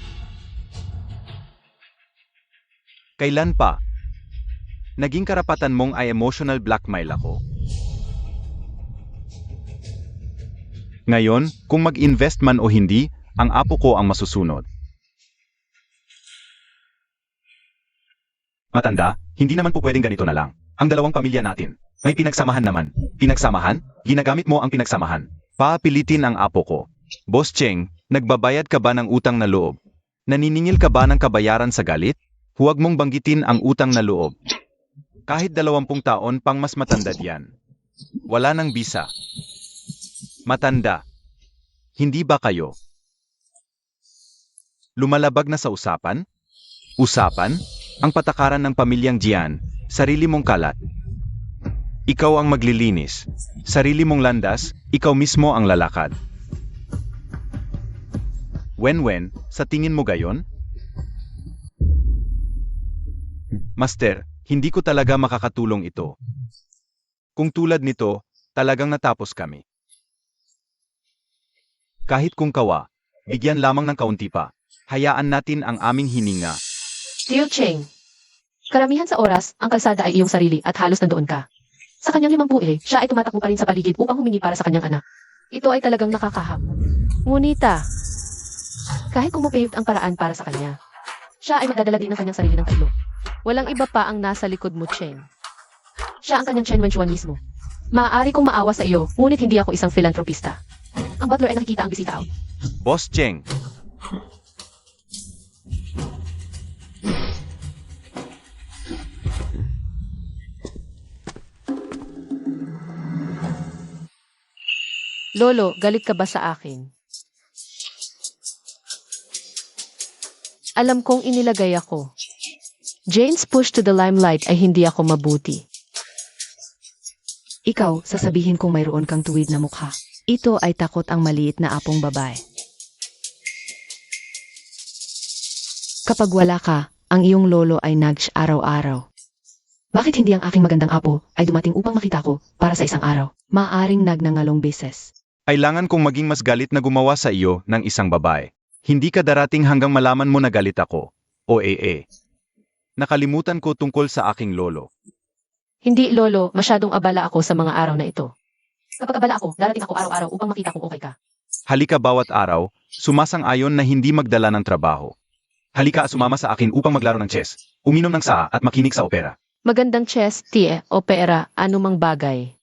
Kailan pa? Naging karapatan mong ay emotional blackmail ako. Ngayon, kung mag-invest man o hindi, ang apo ko ang masusunod. Matanda, hindi naman po pwedeng ganito na lang. Ang dalawang pamilya natin, may pinagsamahan naman. Pinagsamahan? Ginagamit mo ang pinagsamahan. Paapilitin ang apo ko. Boss Cheng, nagbabayad ka ba ng utang na loob? Naniningil ka ba ng kabayaran sa galit? Huwag mong banggitin ang utang na loob. Kahit 20 taon pang mas matanda diyan. Wala nang bisa. Matanda. Hindi ba kayo? Lumalabag na sa usapan? Usapan? Ang patakaran ng pamilyang Jian, sarili mong kalat. Ikaw ang maglilinis. Sarili mong landas, ikaw mismo ang lalakad. Wen, sa tingin mo gayon? Master, hindi ko talaga makakatulong ito. Kung tulad nito, talagang natapos kami. Kahit kung kawa, bigyan lamang ng kaunti pa. Hayaan natin ang aming hininga. Dear Cheng, karamihan sa oras, ang kalsada ay iyong sarili at halos nandoon ka. Sa kanyang 5 buhay, siya ay tumatakbo pa rin sa paligid upang humingi para sa kanyang anak. Ito ay talagang nakakahap. Ngunita, kahit umupave ang paraan para sa kanya, siya ay magdadala din ng kanyang sarili ng tatlo. Walang iba pa ang nasa likod mo, Cheng. Siya ang kanyang Chen Wenchuan mismo. Maaari kong maawa sa iyo, ngunit hindi ako isang philanthropista. Ang butler ay nakikita ang bisita out. Boss Cheng. Lolo, galit ka ba sa akin? Alam kong inilagay ako. Jane's push to the limelight ay hindi ako mabuti. Ikaw, sasabihin kong mayroon kang tuwid na mukha. Ito ay takot ang maliit na apong babae. Kapag wala ka, ang iyong lolo ay nags araw-araw. Bakit hindi ang aking magandang apo ay dumating upang makita ko para sa isang araw? Maaring nagnangalong beses. Kailangan kong maging mas galit na gumawa sa iyo ng isang babae. Hindi ka darating hanggang malaman mo na galit ako. O nakalimutan ko tungkol sa aking lolo. Hindi, Lolo, masyadong abala ako sa mga araw na ito. Kapag abala ako, darating ako araw-araw upang makita kung okay ka. Halika bawat araw, sumasang-ayon na hindi magdala ng trabaho. Halika, sumama sa akin upang maglaro ng chess, uminom ng saa at makinig sa opera. Magandang chess, tie, opera, anumang bagay.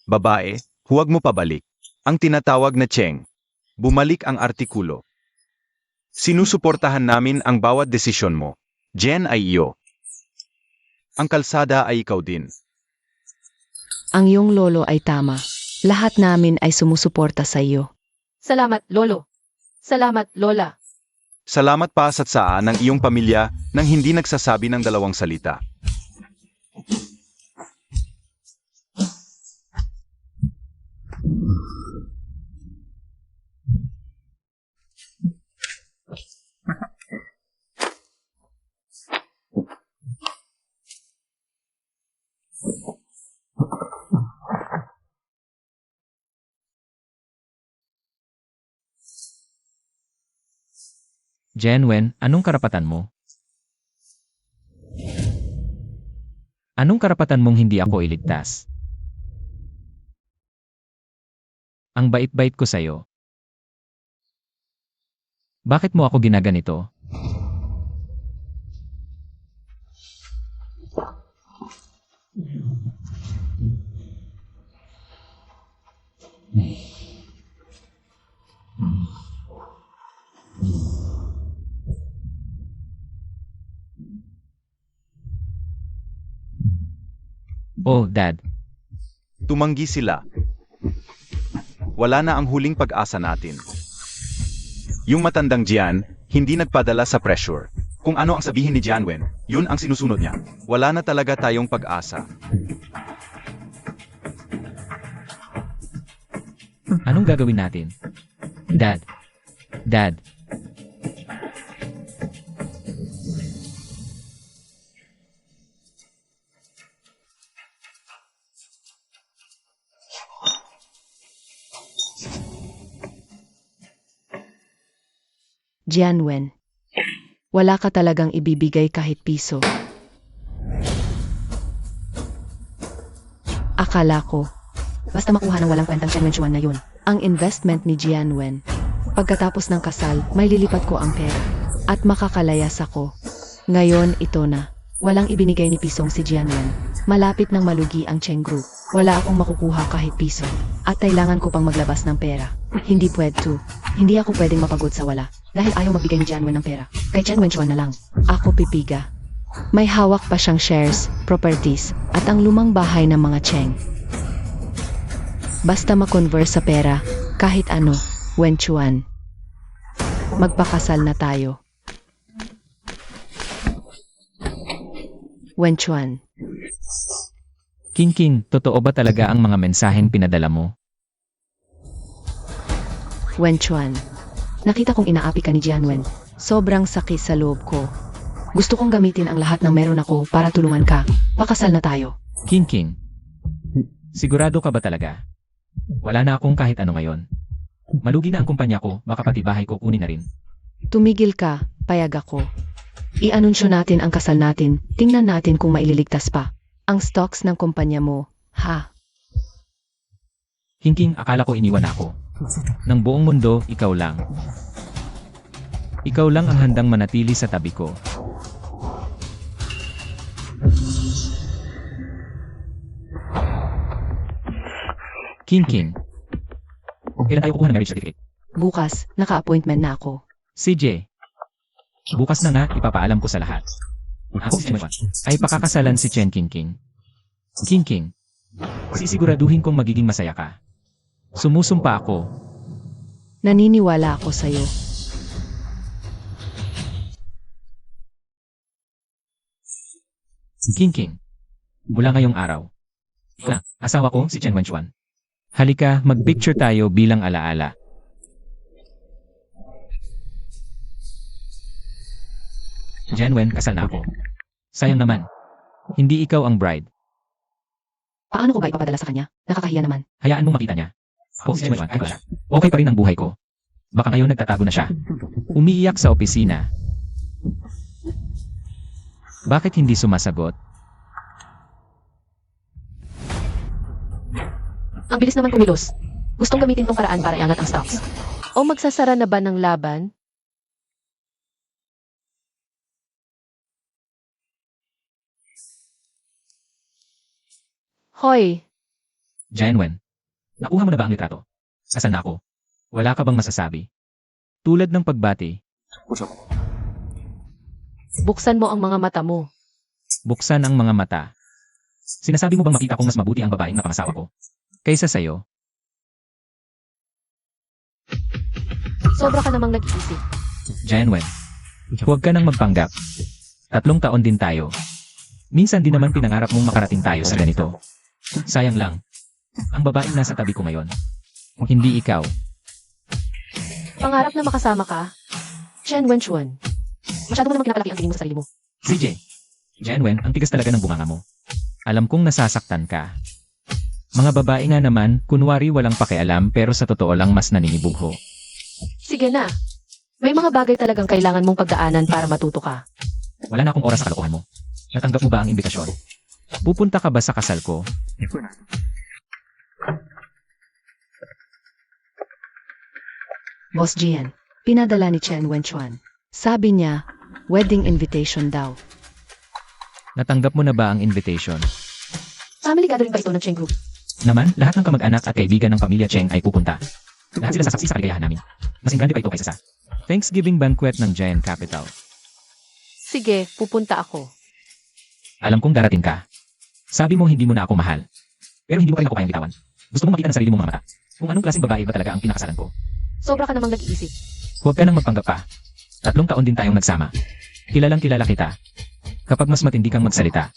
Babae, huwag mo pabalik. Ang tinatawag na Cheng. Bumalik ang artikulo. Sinusuportahan namin ang bawat desisyon mo. Jen ay iyo. Ang kalsada ay ikaw din. Ang iyong lolo ay tama. Lahat namin ay sumusuporta sa iyo. Salamat, lolo. Salamat, lola. Salamat pa sa saa ng iyong pamilya nang hindi nagsasabi ng dalawang salita. Jenwen, anong karapatan mo? Anong karapatan mong hindi ako iligtas? Ang bait-bait ko sa'yo. Bakit mo ako ginaganito? Oh, Dad. Tumanggi sila. Wala na ang huling pag-asa natin. Yung matandang Jian, hindi nagpadala sa pressure. Kung ano ang sabihin ni Jianwen, yun ang sinusunod niya. Wala na talaga tayong pag-asa. Anong gagawin natin? Dad. Dad. Jianwen, wala ka talagang ibibigay kahit piso. Akala ko, basta makuha ng walang kwentang Chen Wenchuan na yun, ang investment ni Jianwen. Pagkatapos ng kasal, may lilipat ko ang pera. At makakalayas ako. Ngayon, ito na. Walang ibinigay ni pisong si Jianwen. Malapit nang malugi ang Cheng Group. Wala akong makukuha kahit piso. At kailangan ko pang maglabas ng pera. Hindi pwede. Hindi ako pwedeng mapagod sa wala. Dahil ayaw magbigay ni Jianwen ng pera. Kay Chen Wenchuan na lang. Ako pipiga. May hawak pa siyang shares, properties, at ang lumang bahay ng mga Cheng. Basta makonvert sa pera, kahit ano, Wenchuan. Magpakasal na tayo. Wenchuan. King, totoo ba talaga ang mga mensaheng pinadala mo? Wenchuan. Nakita kong inaapi ka ni Jianwen. Sobrang sakit sa loob ko. Gusto kong gamitin ang lahat ng meron ako para tulungan ka. Pakasal na tayo. King. Sigurado ka ba talaga? Wala na akong kahit ano ngayon. Malugi na ang kumpanya ko, baka pati bahay ko kunin na rin. Tumigil ka, payag ako. I-anunsyo natin ang kasal natin. Tingnan natin kung maililigtas pa. Ang stocks ng kumpanya mo, ha? King, akala ko iniwan ako. Ng buong mundo, ikaw lang. Ikaw lang ang handang manatili sa tabi ko. King. Kailan tayo kukuha ng marriage certificate? Bukas, naka-appointment na ako. CJ. Bukas na nga, ipapaalam ko sa lahat. Ako si Chen ay pakakasalan si Chen King. King. Sisiguraduhin kong magiging masaya ka. Sumusumpa ako. Naniniwala ako sa'yo. King. Mula ngayong araw. Asawa ko si Chen Wenchuan. Halika, mag-picture tayo bilang alaala. Jianwen, kasal na ako. Sayang naman. Hindi ikaw ang bride. Paano ko ba ipapadala sa kanya? Nakakahiya naman. Hayaan mong makita niya. Ako si Chen Wenchuan, ay wala. Okay pa rin ang buhay ko. Baka ngayon nagtatago na siya. Umiiyak sa opisina. Bakit hindi sumasagot? Ang bilis naman kumilos. Gustong gamitin tong paraan para iangat ang stocks. O magsasara na ba ng laban? Hoy, Janwen, nakuha mo na ba ang litrato? Asan na ako? Wala ka bang masasabi? Tulad ng pagbati, buksan mo ang mga mata mo. buksan ang mga mata. Sinasabi mo bang makita kong mas mabuti ang babaeng napangasawa ko? Kaysa sa'yo, Sobra ka namang nag-iisip. Janwen, huwag ka nang magpanggap. 3 taon din tayo. Minsan din naman pinangarap mong makarating tayo sa ganito. Sayang lang. Ang babaeng nasa tabi ko ngayon. Hindi ikaw. Pangarap na makasama ka? Chen Wenchuan. Masyado mo namang pinapalaki ang tingin mo sa sarili mo. CJ. Janwen, ang tigas talaga ng bunganga mo. Alam kong nasasaktan ka. Mga babae nga naman, kunwari walang pakialam pero sa totoo lang mas naninibugho. Sige na. May mga bagay talagang kailangan mong pagdaanan para matuto ka. Wala na akong oras sa kalokohan mo. Natanggap mo ba ang imbitasyon? Pupunta ka ba sa kasal ko? Boss Jian, pinadala ni Chen Wenchuan. Sabi niya, wedding invitation daw. Natanggap mo na ba ang invitation? Family gathering pa ito ng Cheng Group. Naman, lahat ng kamag-anak at kaibigan ng pamilya Cheng ay pupunta. Lahat sila sasaksi sa kaligayahan namin. Mas grande pa ito kaysa sa Thanksgiving banquet ng Giant Capital. Sige, pupunta ako. Alam kong darating ka. Sabi mo hindi mo na ako mahal. Pero hindi mo pa rin ako kayang bitawan. Gusto mong makita ng sarili mong mga mata. Kung anong klaseng babae ba talaga ang pinakasalan ko. Sobra ka namang nag-iisip. Huwag ka nang magpanggap pa. 3 taon din tayong nagsama. Kilalang kilala kita. Kapag mas matindi kang magsalita,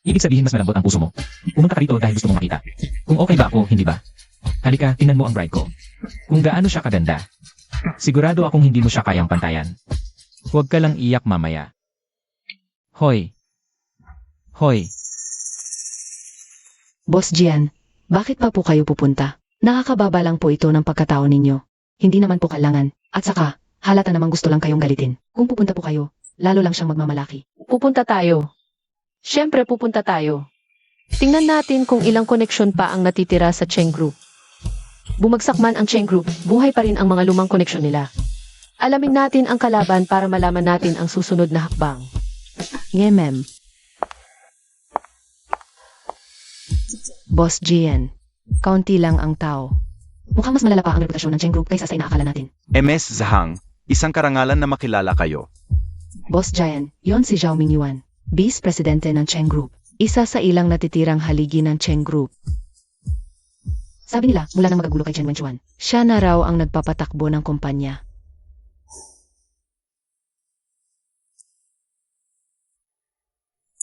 ibig sabihin mas malambot ang puso mo. Pumunta ka rito dahil gusto mong makita. Kung okay ba ako, hindi ba? Halika, tingnan mo ang bride ko. Kung gaano siya kaganda. Sigurado akong hindi mo siya kayang pantayan. Huwag ka lang iyak mamaya. Hoy. Hoy. Boss Jian, bakit pa po kayo pupunta? Nakakababa lang po ito ng pagkatao ninyo. Hindi naman po kailangan. At saka, halata namang gusto lang kayong galitin. Kung pupunta po kayo, lalo lang siyang magmamalaki. Pupunta tayo. Siyempre pupunta tayo. Tingnan natin kung ilang koneksyon pa ang natitira sa Cheng Group. Bumagsak man ang Cheng Group, buhay pa rin ang mga lumang koneksyon nila. Alamin natin ang kalaban para malaman natin ang susunod na hakbang. Ngemem. Boss Jian, kaunti lang ang tao. Mukhang mas malala pa ang reputasyon ng Cheng Group kaysa sa inaakala natin. MS Zhang, isang karangalan na makilala kayo. Boss Jian, yon si Zhao Mingyuan, Vice Presidente ng Cheng Group. Isa sa ilang natitirang haligi ng Cheng Group. Sabi nila, mula nang magagulo kay Chen Wenchuan, siya na raw ang nagpapatakbo ng kumpanya.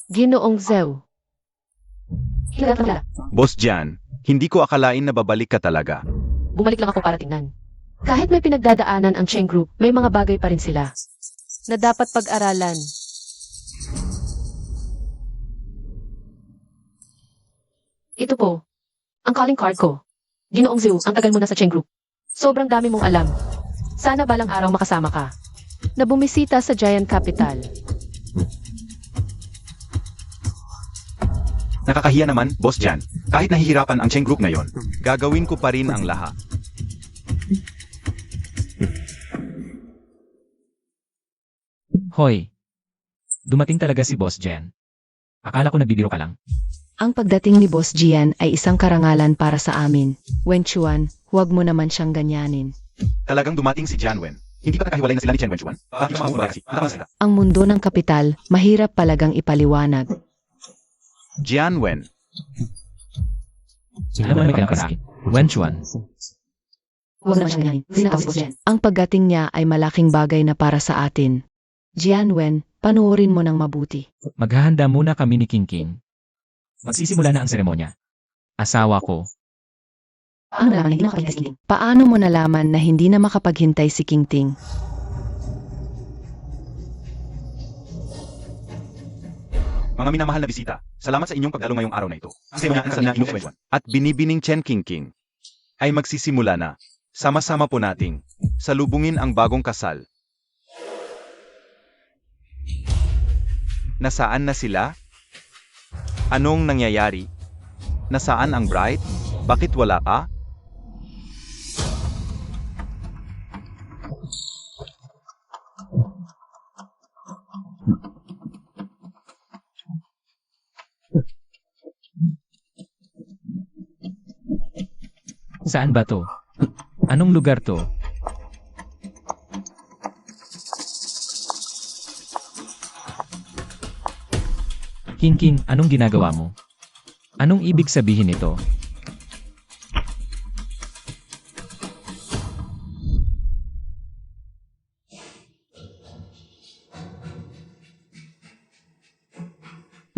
Ginoong Zhou. Kilala. Boss Jan, hindi ko akalain na babalik ka talaga. Bumalik lang ako para tingnan. Kahit may pinagdadaanan ang Cheng Group, may mga bagay pa rin sila na dapat pag-aralan. Ito po, ang calling card ko. Ginoong Zhou, ang tagal mo na sa Cheng Group. Sobrang dami mong alam. Sana balang araw makasama ka. Na bumisita sa Giant Capital. Nakakahiya naman, Boss Jan. Kahit nahihirapan ang Cheng Group ngayon. Gagawin ko pa rin ang lahat. Hoy. Dumating talaga si Boss Jen. Akala ko nagbibiro ka lang. Ang pagdating ni Boss Jian ay isang karangalan para sa amin. Wenchuan, huwag mo naman siyang ganyanin. Talagang dumating si Jan Wen. Hindi pa nakahiwalay na sila ni Chen Wenchuan? Bakit mahusay kasi? Tama sila. Ang mundo ng kapital, mahirap palagang ipaliwanag. Jian Wen, Alam mo na may kailangan ka sa akin. Wenchuan. Huwag naman siyang ganyanin. Sinakaw si Boss Jian. Ang pagdating niya ay malaking bagay na para sa atin. Jian Wen, panuorin mo ng mabuti. Maghahanda muna kami ni King King. Magsisimula na ang seremonya. Asawa ko. Paano mo nalaman na hindi na makapaghintay si King Ting? Mga minamahal na bisita, salamat sa inyong pagdalo ngayong araw na ito. Ang seremonya ng kasal ni King Wenchuan. at binibining Chen King King ay magsisimula na. Sama-sama po nating salubungin ang bagong kasal. Nasaan na sila? Anong nangyayari? Nasaan ang bride? Bakit wala ka? Saan ba to? Anong lugar to? King, anong ginagawa mo? Anong ibig sabihin nito?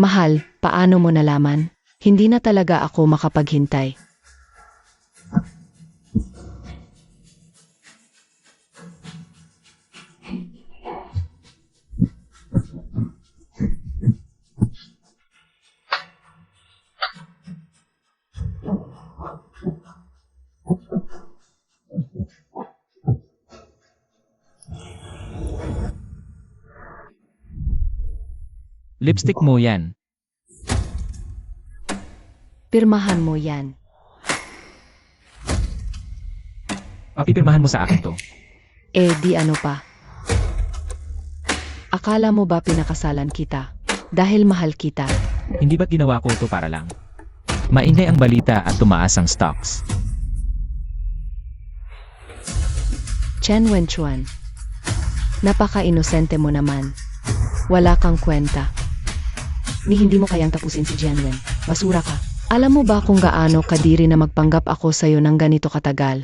Mahal, paano mo nalaman? Hindi na talaga ako makapaghintay. Lipstick mo yan. Pirmahan mo yan. Papipirmahan mo sa akin to. Eh di ano pa? Akala mo ba pinakasalan kita? Dahil mahal kita. Hindi ba't ginawa ko to para lang? Maingay ang balita at tumaas ang stocks. Chen Wenchuan. Napaka-inosente mo naman. Wala kang kwenta. Ni hindi mo kayang tapusin si Jianwen. Basura ka. Alam mo ba kung gaano kadiri na magpanggap ako sa'yo ng ganito katagal?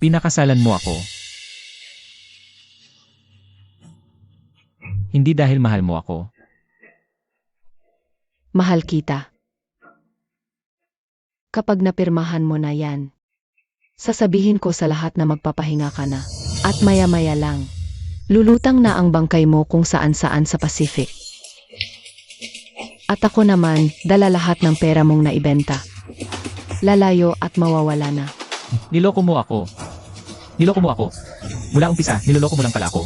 Pinakasalan mo ako. Hindi dahil mahal mo ako. Mahal kita. Kapag napirmahan mo na yan, sasabihin ko sa lahat na magpapahinga ka na. At maya-maya lang, lulutang na ang bangkay mo kung saan-saan sa Pacific. At ako naman, dala lahat ng pera mong naibenta. Lalayo at mawawala na. Niloko mo ako. Niloko mo ako. Mula umpisa, niloloko mo lang pala ako.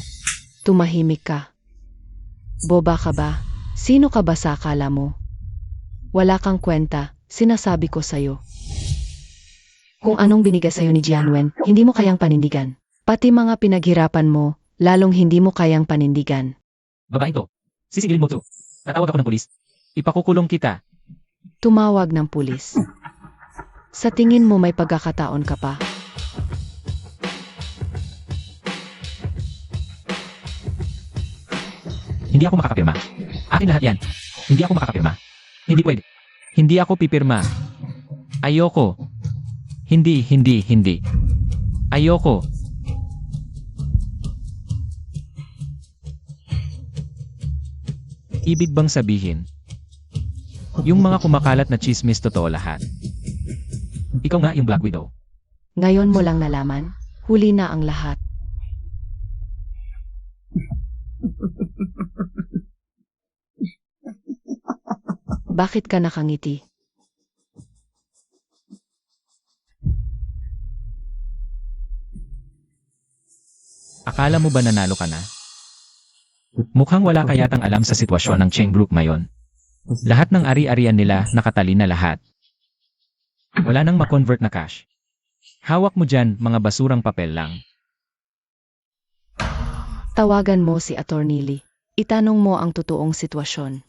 Tumahimik ka. Boba ka ba? Sino ka ba sa akala mo? Wala kang kwenta, sinasabi ko sa'yo. Kung anong binigay sa'yo ni Jianwen, hindi mo kayang panindigan. Pati mga pinaghirapan mo, lalong hindi mo kayang panindigan. Babae to. Sisigilin mo to. Tatawag ako ng pulis. Ipakukulong kita. Tumawag ng pulis. Sa tingin mo may pagkakataon ka pa? Hindi ako makakapirma. Akin lahat yan. Hindi ako makakapirma. Hindi pwede. Hindi ako pipirma. Ayoko. Hindi. Ayoko. Ibig bang sabihin, yung mga kumakalat na chismis totoo lahat? Ikaw nga yung Black Widow. Ngayon mo lang nalaman, huli na ang lahat. Bakit ka nakangiti? Akala mo ba nanalo ka na? Mukhang wala ka yatang alam sa sitwasyon ng Cheng Group ngayon. Lahat ng ari-arian nila nakatali na lahat. Wala nang ma-convert na cash. Hawak mo dyan mga basurang papel lang. Tawagan mo si Attorney Lee. Itanong mo ang totoong sitwasyon.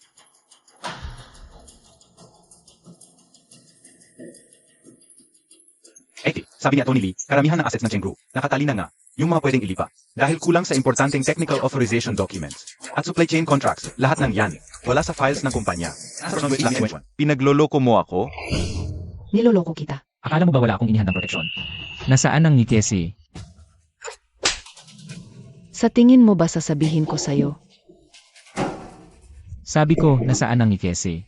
Sabi ni Tony Lee, karamihan ng assets ng Cheng Group, nakatali na nga, yung mga pwedeng ilipa. Dahil kulang sa importanteng technical authorization documents. At supply chain contracts, lahat ng yan, wala sa files ng kumpanya. Pinagloloko mo ako? Niloloko kita. Akala mo ba wala akong inihandang proteksyon? Nasaan ang Nikesi? Sa tingin mo ba sasabihin ko sa'yo? Sabi ko, nasaan ang Nikesi?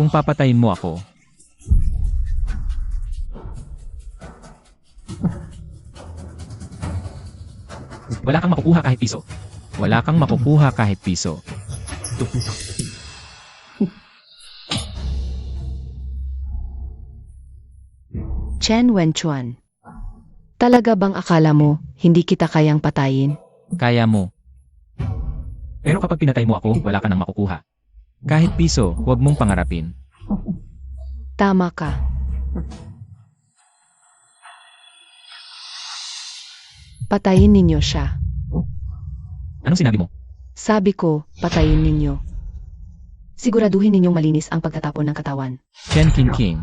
Kung papatayin mo ako, wala kang makukuha kahit piso. Wala kang makukuha kahit piso. Chen Wenchuan. Talaga bang akala mo, hindi kita kayang patayin? Kaya mo. Pero kapag pinatay mo ako, wala ka nang makukuha. Kahit piso, huwag mong pangarapin. Tama ka. Patayin ninyo siya. Anong sinabi mo? Sabi ko, patayin ninyo. Siguraduhin ninyong malinis ang pagtatapon ng katawan. Chen King.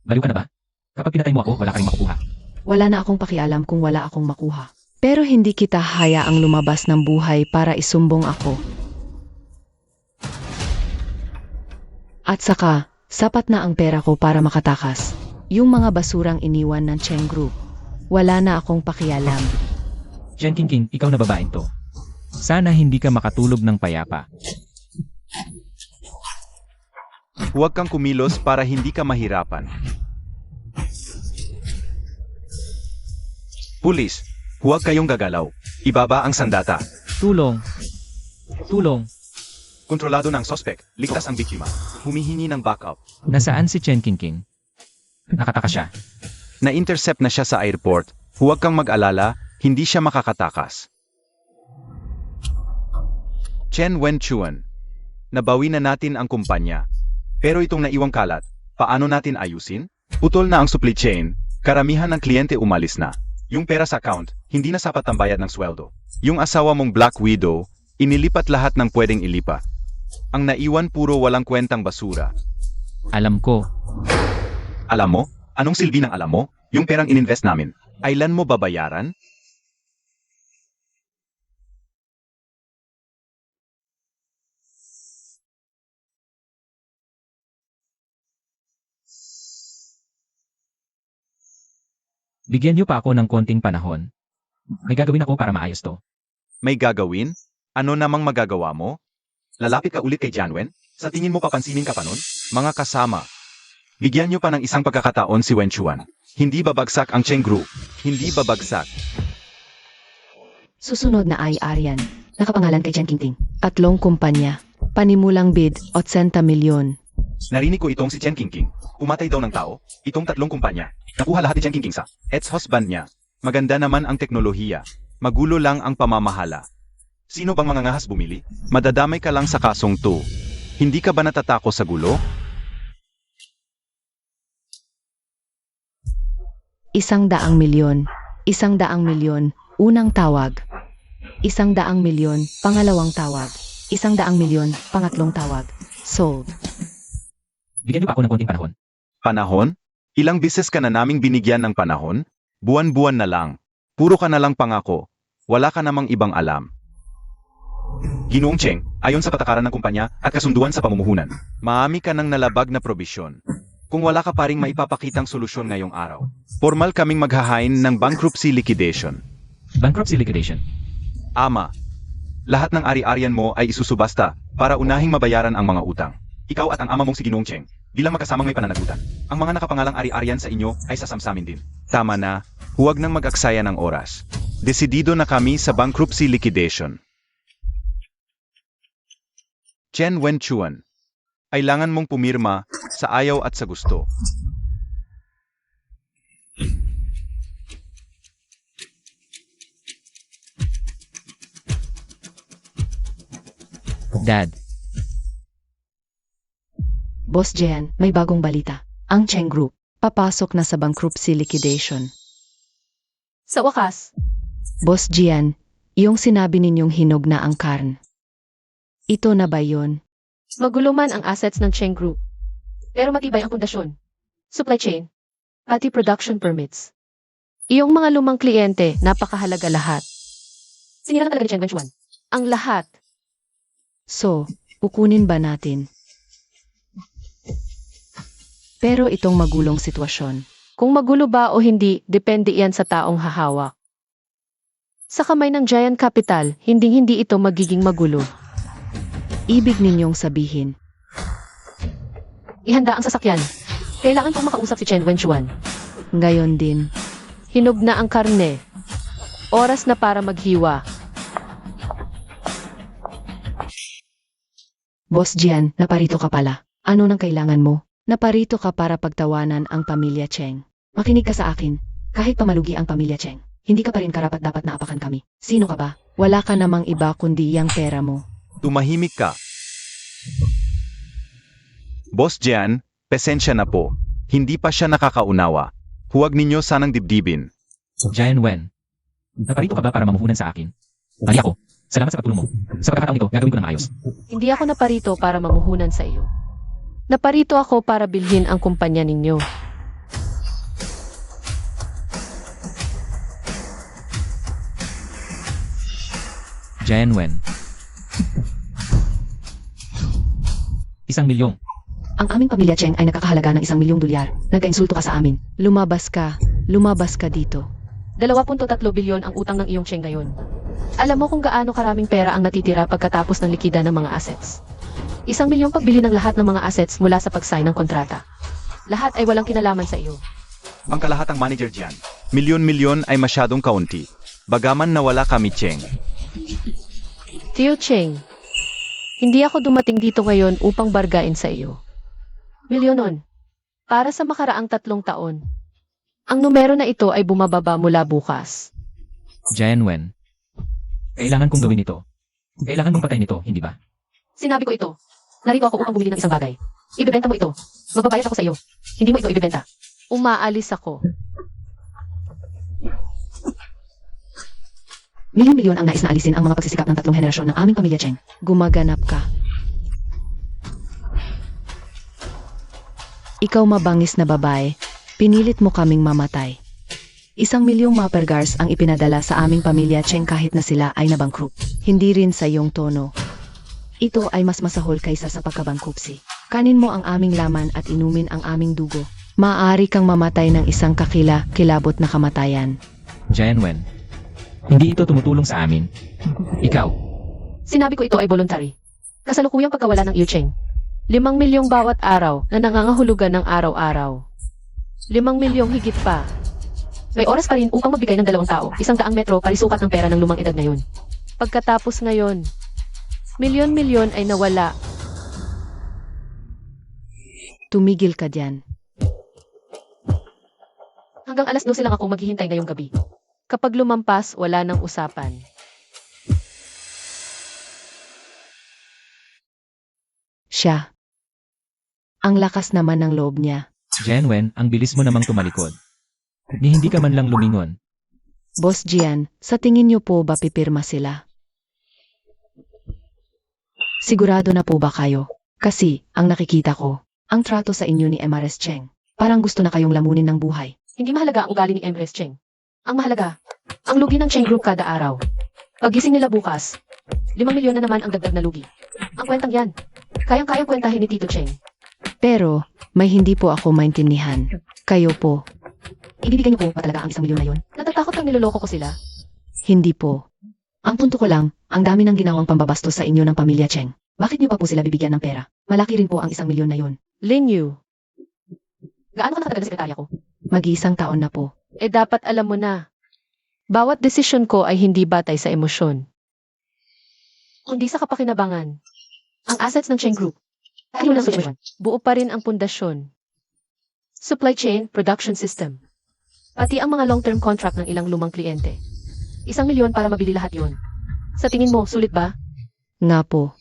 Baliw ka na ba? Kapag pinatay mo ako, wala ka rin makukuha. Wala na akong pakialam kung wala akong makuha. Pero hindi kita hayaang lumabas ng buhay para isumbong ako. At saka, sapat na ang pera ko para makatakas. Yung mga basurang iniwan ng Cheng Group. Wala na akong pakialam. Chen King, ikaw na babaeng to. Sana hindi ka makatulog ng payapa. Huwag kang kumilos para hindi ka mahirapan. Pulis, huwag kayong gagalaw. Ibaba ang sandata. Tulong! Tulong! Kontrolado ng sospek. Ligtas ang biktima. Humihingi ng backup. Nasaan si Chen King? Nakataka siya. Na-intercept na siya sa airport. Huwag kang mag-alala, hindi siya makakatakas. Chen Wenchuan. Nabawi na natin ang kumpanya. Pero itong naiwang kalat, paano natin ayusin? Putol na ang supply chain, karamihan ng kliyente umalis na. Yung pera sa account, hindi na sapat ang bayad ng sweldo. Yung asawa mong Black Widow, inilipat lahat ng pwedeng ilipat. Ang naiwan puro walang kwentang basura. Alam ko. Alam mo? Anong silbi ng alam mo? Yung perang ininvest namin. Ailan mo babayaran? Bigyan niyo pa ako ng konting panahon. May gagawin ako para maayos to. May gagawin? Ano namang magagawa mo? Lalapit ka ulit kay Janwen? Sa tingin mo papansinin ka pa nun? Mga kasama. Bigyan niyo pa ng isang pagkakataon si Wenchuan. Hindi babagsak ang Cheng Group. Hindi babagsak. Susunod na ay Aryan. Nakapangalan kay Chen King. 3 kumpanya. Panimulang bid, 80 milyon. Narinig ko itong si Chen King. Umatay daw ng tao. Itong 3 kumpanya. Nakuha lahat ni Chen King sa Ex-husband niya. Maganda naman ang teknolohiya. Magulo lang ang pamamahala. Sino bang mga ngahas bumili? Madadamay ka lang sa kasong to. Hindi ka ba natatako sa gulo? 100 milyon. 100 milyon. Unang tawag. 100 milyon. Pangalawang tawag. 100 milyon. Pangatlong tawag. Sold. Bigyan niyo pa ako ng konting panahon. Panahon? Ilang bises ka na naming binigyan ng panahon? Buwan-buwan na lang. Puro ka na lang pangako. Wala ka namang ibang alam. Ginoong Cheng, ayon sa patakaran ng kumpanya at kasunduan sa pamumuhunan. Maami ka ng nalabag na probisyon. Kung wala ka pa ring maipapakitang solusyon ngayong araw, formal kaming maghahain ng bankruptcy liquidation. Bankruptcy liquidation. Ama, lahat ng ari-arian mo ay isusubasta para unahing mabayaran ang mga utang. Ikaw at ang ama mong si Ginoong Cheng, bilang magkasamang may pananagutan. Ang mga nakapangalang ari-arian sa inyo ay sasamsamin din. Tama na, huwag nang mag-aksaya ng oras. Desidido na kami sa bankruptcy liquidation. Chen Wenchuan, kailangan mong pumirma sa ayaw at sa gusto. Dad, Boss Jen, may bagong balita. Ang Cheng Group, papasok na sa bankruptcy liquidation. Sa wakas, Boss Jian, yung sinabi ninyong hinog na ang karn. Ito na ba yun? magulo man ang assets ng Cheng Group. Pero matibay ang pundasyon, supply chain, pati production permits. Iyong mga lumang kliyente, napakahalaga lahat. Sinira na talaga ni Chen Wenchuan. Ang lahat. So, kukunin ba natin? Pero itong magulong sitwasyon. Kung magulo ba o hindi, depende iyan sa taong hahawak. Sa kamay ng Giant Capital, hinding-hindi ito magiging magulo. Ibig ninyong sabihin, Ihanda ang sasakyan. Kailangan pong makausap si Chen Wenchuan. ngayon din. Hinog na ang karne. Oras na para maghiwa. Boss Jian, naparito ka pala. Ano nang kailangan mo? Naparito ka para pagtawanan ang pamilya Cheng. Makinig ka sa akin. Kahit pamalugi ang pamilya Cheng, hindi ka pa rin karapat-dapat na apakan kami. Sino ka ba? Wala ka namang iba kundi yang pera mo. Tumahimik ka. Boss Jian, pasensya na po. Hindi pa siya nakakaunawa. Huwag ninyo sanang dibdibin. Giant Wen. Naparito ka ba para mamuhunan sa akin? Mali ako. Salamat sa pagtulong mo. Sa pagkakataong ito, gagawin ko ng ayos. Hindi ako naparito para mamuhunan sa iyo. Naparito ako para bilhin ang kumpanya ninyo. Jian Wen. 1,000,000. Ang aming pamilya Cheng ay nakakahalaga ng 1,000,000 dolyar. Nagka-insulto ka sa amin. Lumabas ka dito. 2.3 bilyon ang utang ng iyong Cheng ngayon. Alam mo kung gaano karaming pera ang natitira pagkatapos ng likida ng mga assets. 1,000,000 pagbili ng lahat ng mga assets mula sa pag-sign ng kontrata. Lahat ay walang kinalaman sa iyo. Pangkalahatang manager diyan. Milyon-milyon ay masyadong kaunti. Bagaman nawala kami, Cheng. Tio Cheng, hindi ako dumating dito ngayon upang bargain sa iyo. Milyonon. Para sa makaraang 3 taon. Ang numero na ito ay bumababa mula bukas. Jian Wen. Kailangan kong gawin ito. Kailangan mong patayin ito, hindi ba? Sinabi ko ito. Narito ako upang bumili ng isang bagay. Ibebenta mo ito. Magbabayad ako sa iyo. Hindi mo ito ibebenta. Umaalis ako. Milyon-milyon ang nais na alisin ang mga pagsisikap ng 3 henerasyon ng aming pamilya Cheng. Gumaganap ka. Ikaw mabangis na babae, pinilit mo kaming mamatay. 1,000,000 mapergars ang ipinadala sa aming pamilya Cheng kahit na sila ay nabangkrupt. Hindi rin sa iyong tono. Ito ay mas masahol kaysa sa pagkabangkruptcy. Kanin mo ang aming laman at inumin ang aming dugo. Maaari kang mamatay ng isang kilabot na kamatayan. Jian Wen. Hindi ito tumutulong sa amin. Ikaw. Sinabi ko ito ay voluntary. Kasalukuyang pagkawala ng Cheng. 5,000,000 bawat araw na nangangahulugan ng araw-araw. 5,000,000 higit pa. May oras pa rin upang magbigay ng 2 tao, 100 metro parisukat ng pera ng lumang edad ngayon. Pagkatapos ngayon, milyon-milyon ay nawala. Tumigil ka diyan. Hanggang alas 12 lang ako maghihintay ngayong gabi. Kapag lumampas, wala nang usapan. Siya. Ang lakas naman ng loob niya. Jian Wen, ang bilis mo namang tumalikod. Ni hindi ka man lang lumingon. Boss Jian, sa tingin niyo po ba pipirma sila? Sigurado na po ba kayo? Kasi, ang nakikita ko, ang trato sa inyo ni Empress Cheng, parang gusto na kayong lamunin ng buhay. Hindi mahalaga ang ugali ni Empress Cheng. Ang mahalaga, ang lugi ng Cheng Group kada araw. Pagising nila bukas, 5,000,000 na naman ang dagdag na lugi. Ang kwentang yan, kayang-kayang kwentahin ni Tito Cheng. Pero, may hindi po ako maintindihan. Kayo po, Ibibigay niyo po ba talaga ang 1,000,000 na yun? Natatakot kang niloloko ko sila? hindi po. Ang punto ko lang, ang dami ng ginawang pambabastos sa inyo ng pamilya Cheng. Bakit niyo pa po sila bibigyan ng pera? Malaki rin po ang 1,000,000 na yun. Lin Yu. Gaano ka nakatagal na sekretarya ko? Mag-iisang taon na po. Eh dapat alam mo na. Bawat desisyon ko ay hindi batay sa emosyon. Kundi sa kapakinabangan. Ang assets ng Cheng Group. Ay lang buo pa rin ang pundasyon. Supply chain, production system. Pati ang mga long-term contract ng ilang lumang kliyente. 1,000,000 para mabili lahat yon. Sa tingin mo, sulit ba? Nga po.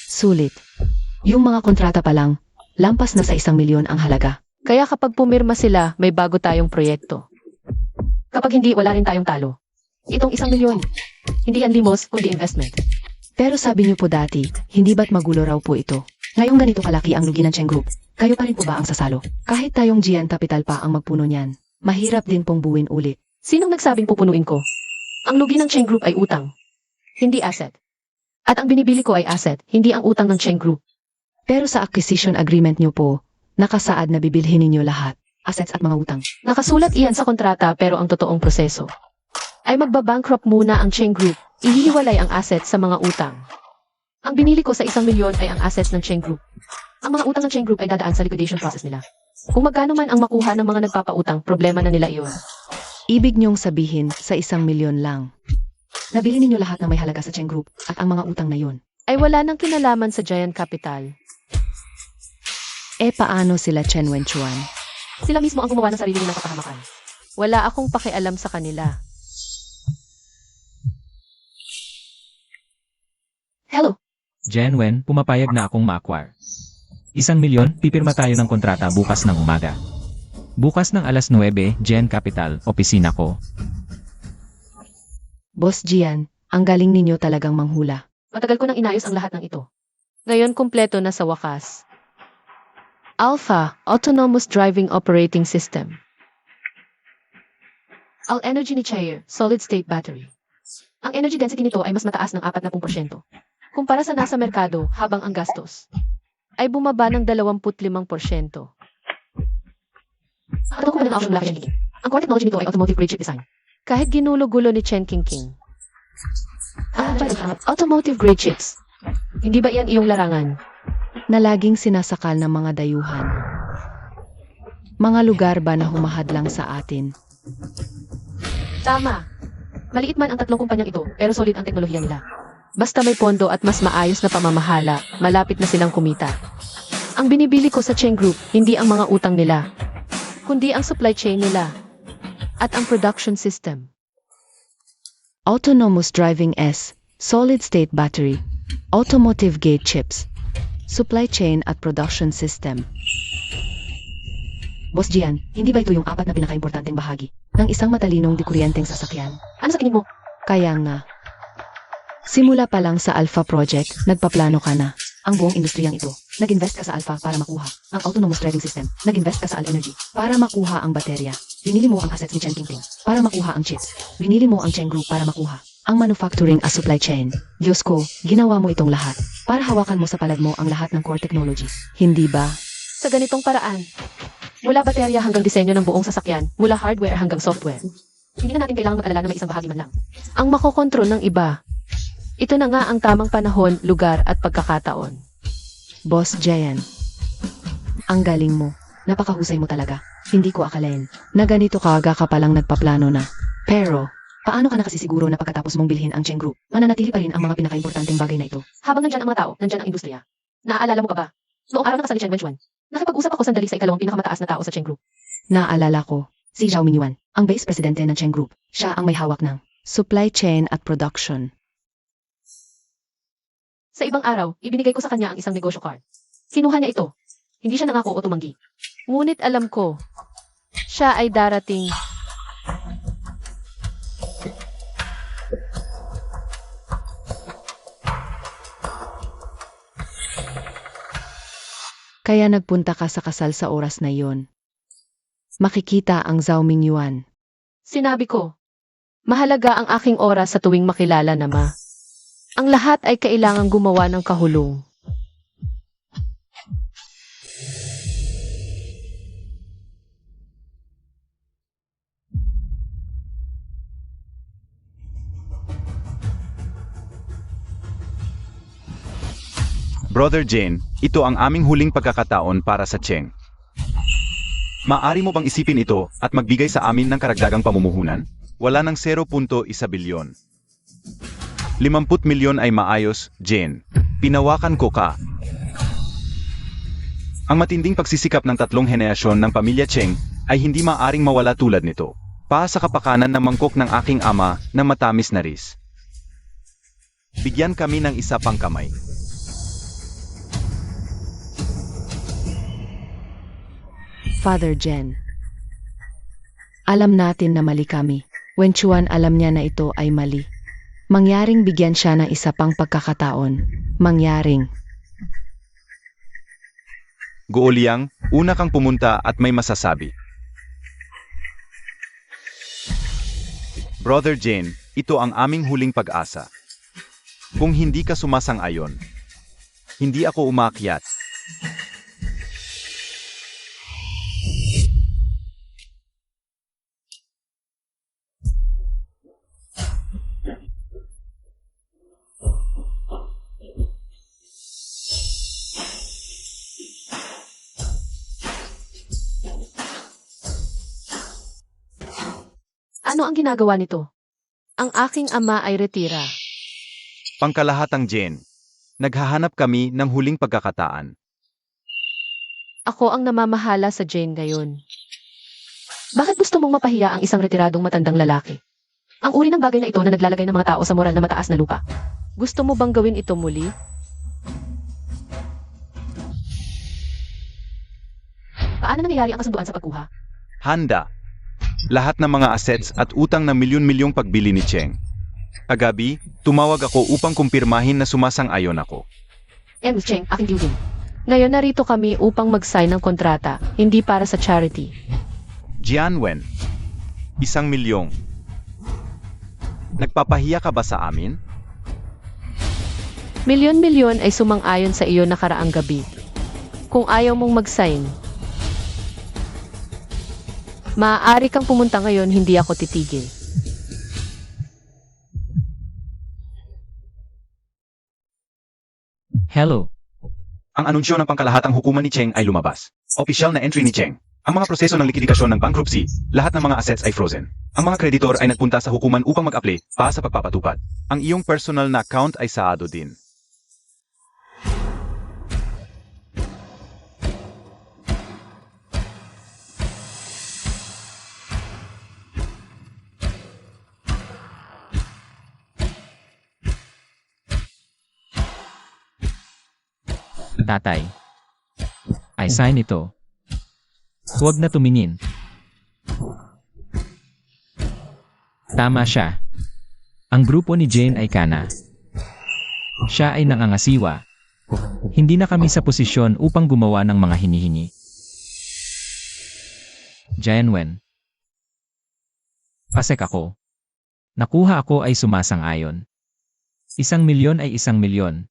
Sulit. Yung mga kontrata pa lang, lampas na sa 1,000,000 ang halaga. Kaya kapag pumirma sila, may bago tayong proyekto. Kapag hindi, wala rin tayong talo. Itong 1,000,000. Hindi yan limos, kundi investment. Pero sabi niyo po dati, hindi ba't magulo raw po ito? Ngayong ganito kalaki ang lugi ng Cheng Group, kayo pa rin po ba ang sasalo? Kahit tayong Jian Capital pa ang magpuno niyan, mahirap din pong buuin ulit. Sinong nagsabing pupunuin ko? Ang lugi ng Cheng Group ay utang, hindi asset. At ang binibili ko ay asset, hindi ang utang ng Cheng Group. Pero sa acquisition agreement niyo po, nakasaad na bibilhin ninyo lahat, assets at mga utang. Nakasulat iyan sa kontrata pero ang totoong proseso ay magbabankrupt muna ang Cheng Group, ihihiwalay ang asset sa mga utang. Ang binili ko sa 1,000,000 ay ang assets ng Cheng Group. Ang mga utang ng Cheng Group ay dadaan sa liquidation process nila. Kung magkano man ang makuha ng mga nagpapautang, problema na nila iyon. Ibig niyong sabihin sa 1,000,000 lang. Nabili ninyo lahat na may halaga sa Cheng Group at ang mga utang na yun. Ay wala nang kinalaman sa Giant Capital. Eh paano sila Chen Wenchuan? Sila mismo ang gumawa ng sarili nilang kapahamakan. Wala akong pakialam sa kanila. Hello. Jian Wen, pumapayag na akong ma-acquire. 1,000,000, pipirma tayo ng kontrata bukas ng umaga. Bukas ng alas 9, Jian Capital, opisina ko. Boss Jian, ang galing ninyo talagang manghula. Matagal ko nang inayos ang lahat ng ito. Ngayon kumpleto na sa wakas. Alpha, Autonomous Driving Operating System. All energy ni Chair, solid-state battery. Ang energy density nito ay mas mataas ng 40%. Kumpara sa nasa merkado, habang ang gastos ay bumaba ng 25%. Ito ko na option mula kay Chen King. Ang core technology nito ay automotive grade chip design. Kahit ginulo-gulo ni Chen King. Automotive grade chips. Hindi ba iyan iyong larangan? Na laging sinasakal ng mga dayuhan. Mga lugar ba na humahadlang sa atin? Tama. Maliit man ang tatlong kumpanyang ito, pero solid ang teknolohiya nila. Basta may pondo at mas maayos na pamamahala, malapit na silang kumita. Ang binibili ko sa Cheng Group, hindi ang mga utang nila, kundi ang supply chain nila at ang production system. Autonomous driving S, solid-state battery, automotive gate chips, supply chain at production system. Boss Gian, hindi ba ito yung apat na pinakaimportanteng bahagi ng isang matalinong dikuryenteng sasakyan? Ano sa tingin mo? Kaya nga. Simula pa lang sa Alpha Project, nagpaplano ka na. Ang buong industriyang ito, nag-invest ka sa Alpha para makuha ang autonomous driving system, nag-invest ka sa Al Energy para makuha ang baterya, binili mo ang assets ni Chen Qingping para makuha ang chips, binili mo ang Cheng Group para makuha ang manufacturing at supply chain. Diyos ko, ginawa mo itong lahat para hawakan mo sa palad mo ang lahat ng core technology. Hindi ba? Sa ganitong paraan, mula baterya hanggang disenyo ng buong sasakyan, mula hardware hanggang software, hindi na natin kailangang mag-alala na may isang bahagi man lang ang makokontrol ng iba. Ito na nga ang tamang panahon, lugar at pagkakataon. Boss Jayan, ang galing mo. Napakahusay mo talaga. Hindi ko akalain na ganito kaaga ka palang nagpaplano na. Pero, paano ka nakasisiguro na pagkatapos mong bilhin ang Cheng Group, mananatili pa rin ang mga pinakaimportanteng bagay na ito? Habang nandyan ang mga tao, nandyan ang industriya. Naaalala mo ka ba? Noong araw na kasal ni Chen Wenchuan, nakipag-usap ako sandali sa ikalawang pinakamataas na tao sa Cheng Group. Naalala ko, si Zhao Mingyuan, ang vice presidente ng Cheng Group. Siya ang may hawak ng supply chain at production. Sa ibang araw, ibinigay ko sa kanya ang isang negosyo card. Kinuha niya ito. Hindi siya nangako o tumanggi. Ngunit alam ko, siya ay darating. Kaya nagpunta ka sa kasal sa oras na yon. Makikita ang Zhao Mingyuan. Sinabi ko, mahalaga ang aking oras sa tuwing makilala na ma. Ang lahat ay kailangang gumawa ng kahulong. Brother Jane, ito ang aming huling pagkakataon para sa Cheng. Maari mo bang isipin ito at magbigay sa amin ng karagdagang pamumuhunan? Wala ng 0.1 bilyon. 50 milyon ay maayos, Jane. Pinawakan ko ka. Ang matinding pagsisikap ng tatlong henerasyon ng pamilya Cheng ay hindi maaring mawala tulad nito. Pa sa kapakanan ng mangkok ng aking ama na matamis na ris. Bigyan kami ng isa pang kamay. Father Jen. Alam natin na mali kami. Wenchuan alam niya na ito ay mali. Mangyaring bigyan siya ng isa pang pagkakataon. Mangyaring. Gooliang, una kang pumunta at may masasabi. Brother Jane, ito ang aming huling pag-asa. Kung hindi ka sumasang-ayon, hindi ako umakyat. Ano ang ginagawa nito? Ang aking ama ay retira. Pangkalahatang Jane, naghahanap kami ng huling pagkakataan. Ako ang namamahala sa Jane ngayon. Bakit gusto mong mapahiya ang isang retiradong matandang lalaki? Ang uri ng bagay na ito na naglalagay ng mga tao sa moral na mataas na lupa. Gusto mo bang gawin ito muli? Paano nangyayari ang kasunduan sa pagkuha? Handa. Lahat ng mga assets at utang na milyon-milyong pagbili ni Cheng. Kagabi, tumawag ako upang kumpirmahin na sumasang-ayon ako. Miss Cheng, aking tiyugin. Ngayon narito kami upang mag-sign ng kontrata, hindi para sa charity. Jian Wen, 1 milyong. Nagpapahiya ka ba sa amin? Milyon-milyon ay sumang-ayon sa iyo nakaraang gabi. Kung ayaw mong mag-sign, maaari kang pumunta ngayon, hindi ako titigil. Hello. Ang anunsyo ng pangkalahatang hukuman ni Cheng ay lumabas. Opisyal na entry ni Cheng. Ang mga proseso ng likidasyon ng bankruptcy, lahat ng mga assets ay frozen. Ang mga kreditor ay nagpunta sa hukuman upang mag-apply para sa pagpapatupad. Ang iyong personal na account ay saado din. Tatay. I sign ito. Huwag na tumingin. Tama siya. Ang grupo ni Jane ay kana. Siya ay nangangasiwa. Hindi na kami sa posisyon upang gumawa ng mga hinihingi. Jianwen. Pasek ako. Nakuha ako ay sumasang-ayon. 1,000,000 ay 1,000,000.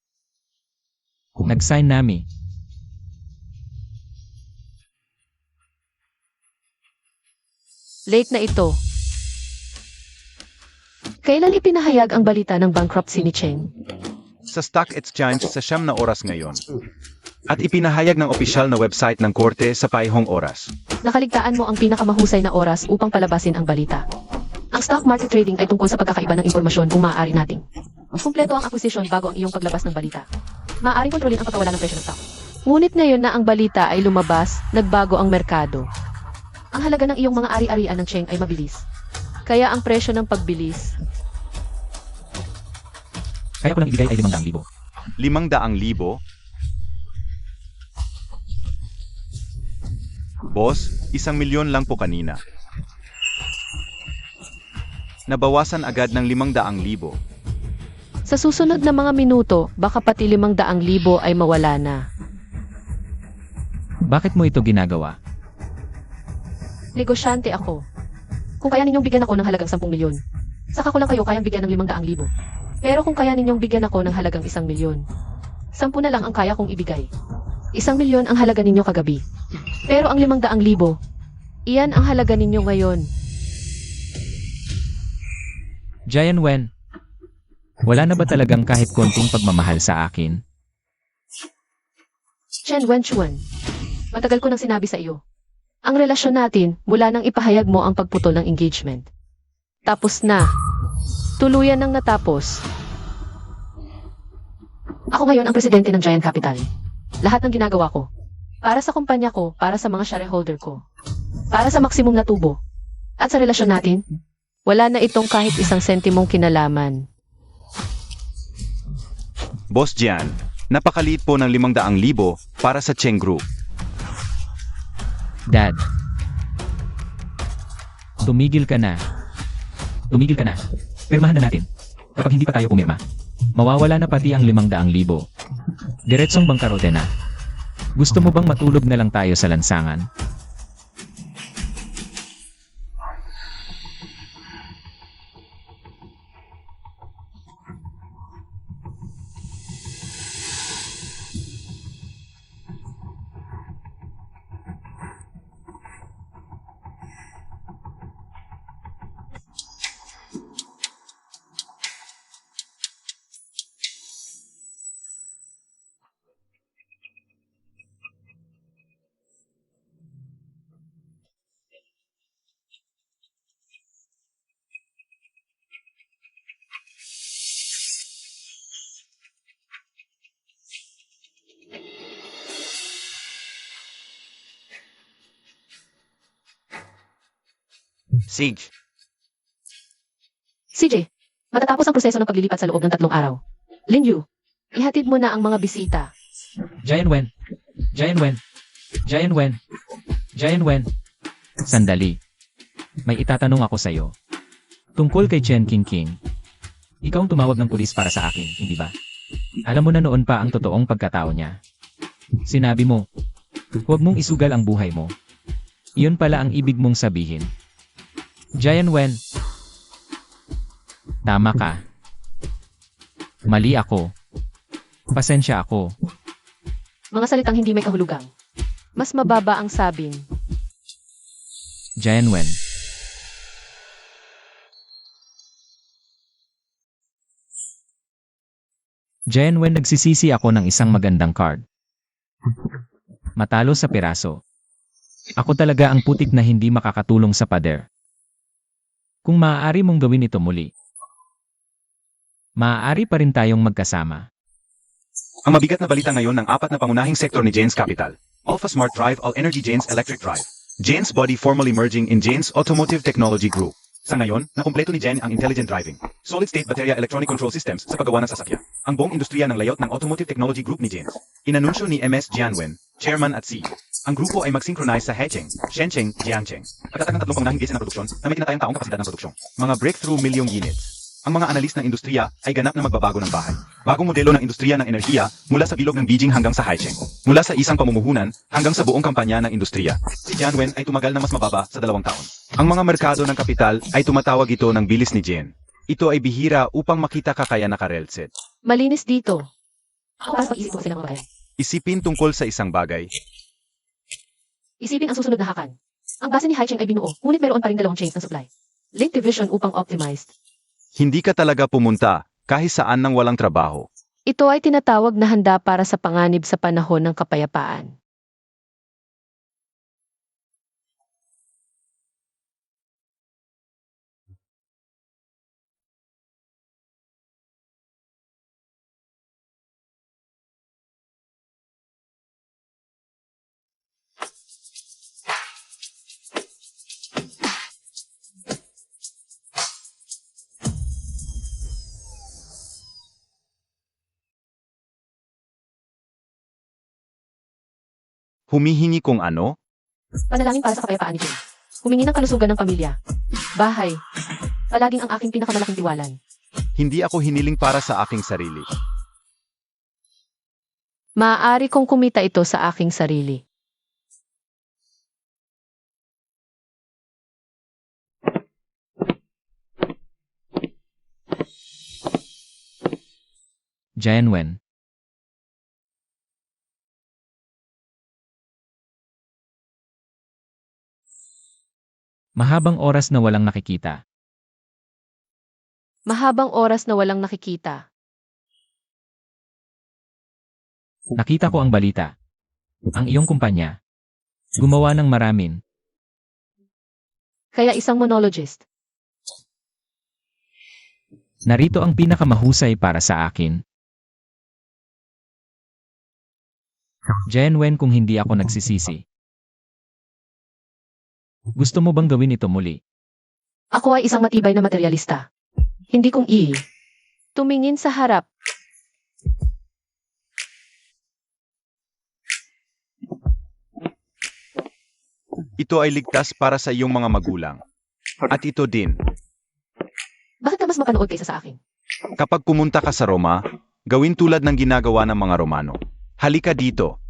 Nag-sign nami. Late na ito. Kailan ipinahayag ang balita ng bankruptcy ni Cheng? Sa stock exchange sa 9 ngayon. At ipinahayag ng opisyal na website ng korte sa paihong oras. Nakaligtaan mo ang pinakamahusay na oras upang palabasin ang balita. Ang stock market trading ay tungkol sa pagkakaiba ng impormasyon kung maaari nating. Kumpleto ang acquisition bago ang iyong paglabas ng balita. Maaaring kontrolin ang pagkawala ng presyo ng stock. Ngunit ngayon na ang balita ay lumabas, nagbago ang merkado. Ang halaga ng iyong mga ari-arian ng Cheng ay mabilis. Kaya ang presyo ng pagbilis, Kaya ko lang ibigay ay 500,000. 500,000? Boss, 1,000,000 lang po kanina. Nabawasan agad ng 500,000. sa susunod na mga minuto, baka pati 500,000 ay mawala na. Bakit mo ito ginagawa? Negosyante ako. Kung kaya ninyong bigyan ako ng halagang 10 milyon, saka ko lang kayo kayang bigyan ng 500,000. Pero kung kaya ninyong bigyan ako ng halagang 1,000,000, 10 na lang ang kaya kong ibigay. 1,000,000 ang halaga ninyo kagabi. Pero ang 500,000, iyan ang halaga ninyo ngayon. Jianwen. Wala na ba talagang kahit konting pagmamahal sa akin? Chen Wenchuan, matagal ko nang sinabi sa iyo. Ang relasyon natin mula nang ipahayag mo ang pagputol ng engagement. Tapos na. Tuluyan nang natapos. Ako ngayon ang presidente ng Giant Capital. Lahat ng ginagawa ko. Para sa kumpanya ko, para sa mga shareholder ko. Para sa maksimum na tubo. At sa relasyon natin, wala na itong kahit 1 sentimong kinalaman. Boss Jian, napakaliit po ng 500,000 para sa Cheng Group. Dad. Tumigil ka na. Tumigil ka na. Pirmahan na natin. Kapag hindi pa tayo pumirma, mawawala na pati ang 500,000. Diretsong bangkarote na. Gusto mo bang matulog na lang tayo sa lansangan? Sage, CJ, matatapos ang proseso ng paglilipat sa loob ng 3 araw. Lin Yu, ihatid mo na ang mga bisita. Jianwen. Jianwen. Jianwen. Jianwen. Sandali. May itatanong ako sa'yo. Tungkol kay Chen Qingqing. Ikaw ang tumawag ng pulis para sa akin, hindi ba? Alam mo na noon pa ang totoong pagkatao niya. Sinabi mo, huwag mong isugal ang buhay mo. Iyon pala ang ibig mong sabihin. Jianwen. Tama ka. Mali ako. Pasensya ako. Mga salitang hindi may kahulugang. Mas mababa ang sabing. Jianwen. Jianwen, nagsisisi ako ng isang magandang card. Matalo sa piraso. Ako talaga ang putik na hindi makakatulong sa pader. Kung maaari mong gawin ito muli, maaari pa rin tayong magkasama. Ang mabigat na balita ngayon ng apat na pangunahing sektor ni Jane's Capital. Alpha Smart Drive, All Energy Jane's Electric Drive. Jane's Body formally merging in Jane's Automotive Technology Group. Sa ngayon, nakumpleto ni Jane ang intelligent driving, solid-state baterya electronic control systems sa paggawa ng sasakyan. Ang buong industriya ng layout ng Automotive Technology Group ni Jane. Inanunsyo ni MS Jianwen, Chairman at CEO. Ang grupo ay mag-synchronize sa Hecheng, Shenzhen, Jiangcheng. Pagtatag ng tatlong pangunahing beses na produksyon na may tinatayang taong kapasidad ng produksyon. Mga breakthrough million units. Ang mga analis ng industriya ay ganap na magbabago ng bahay. Bagong modelo ng industriya ng enerhiya mula sa bilog ng Beijing hanggang sa Haicheng. Mula sa isang pamumuhunan hanggang sa buong kampanya ng industriya. Si Jianwen ay tumagal na mas mababa sa 2 taon. Ang mga merkado ng kapital ay tumatawag ito ng bilis ni Jen. Ito ay bihira upang makita ka kaya nakarelset. Malinis dito. Ako para pag-isip ko silang mabayan. Isipin tungkol sa isang bagay. Isipin ang susunod na hakan. Ang base ni Haicheng ay binuo, ngunit meron pa rin 2 chains ng supply. Link division upang optimized. Hindi ka talaga pumunta kahit saan nang walang trabaho. Ito ay tinatawag na handa para sa panganib sa panahon ng kapayapaan. Humihingi kung ano? Panalangin para sa kapayapaan ni Jane. Humingi ng kalusugan ng pamilya. Bahay. Palaging ang aking pinakamalaking tiwalan. Hindi ako hiniling para sa aking sarili. Maaari kong kumita ito sa aking sarili. Jianwen. Mahabang oras na walang nakikita. Mahabang oras na walang nakikita. Nakita ko ang balita. Ang iyong kumpanya. Gumawa ng maramin. Kaya isang monologist. Narito ang pinakamahusay para sa akin. Jianwen, kung hindi ako nagsisisi. Gusto mo bang gawin ito muli? Ako ay isang matibay na materialista. Hindi kong tumingin sa harap. Ito ay ligtas para sa iyong mga magulang. At ito din. Bakit ka mas mapanood kaysa sa akin? Kapag pumunta ka sa Roma, gawin tulad ng ginagawa ng mga Romano. Halika dito.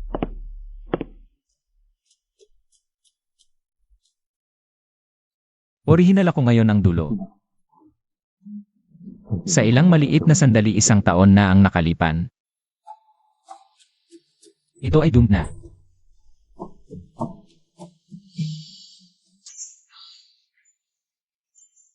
Orihinal ako ngayon ang dulo. Sa ilang maliit na sandali, 1 taon na ang nakalipan. Ito ay doomed na.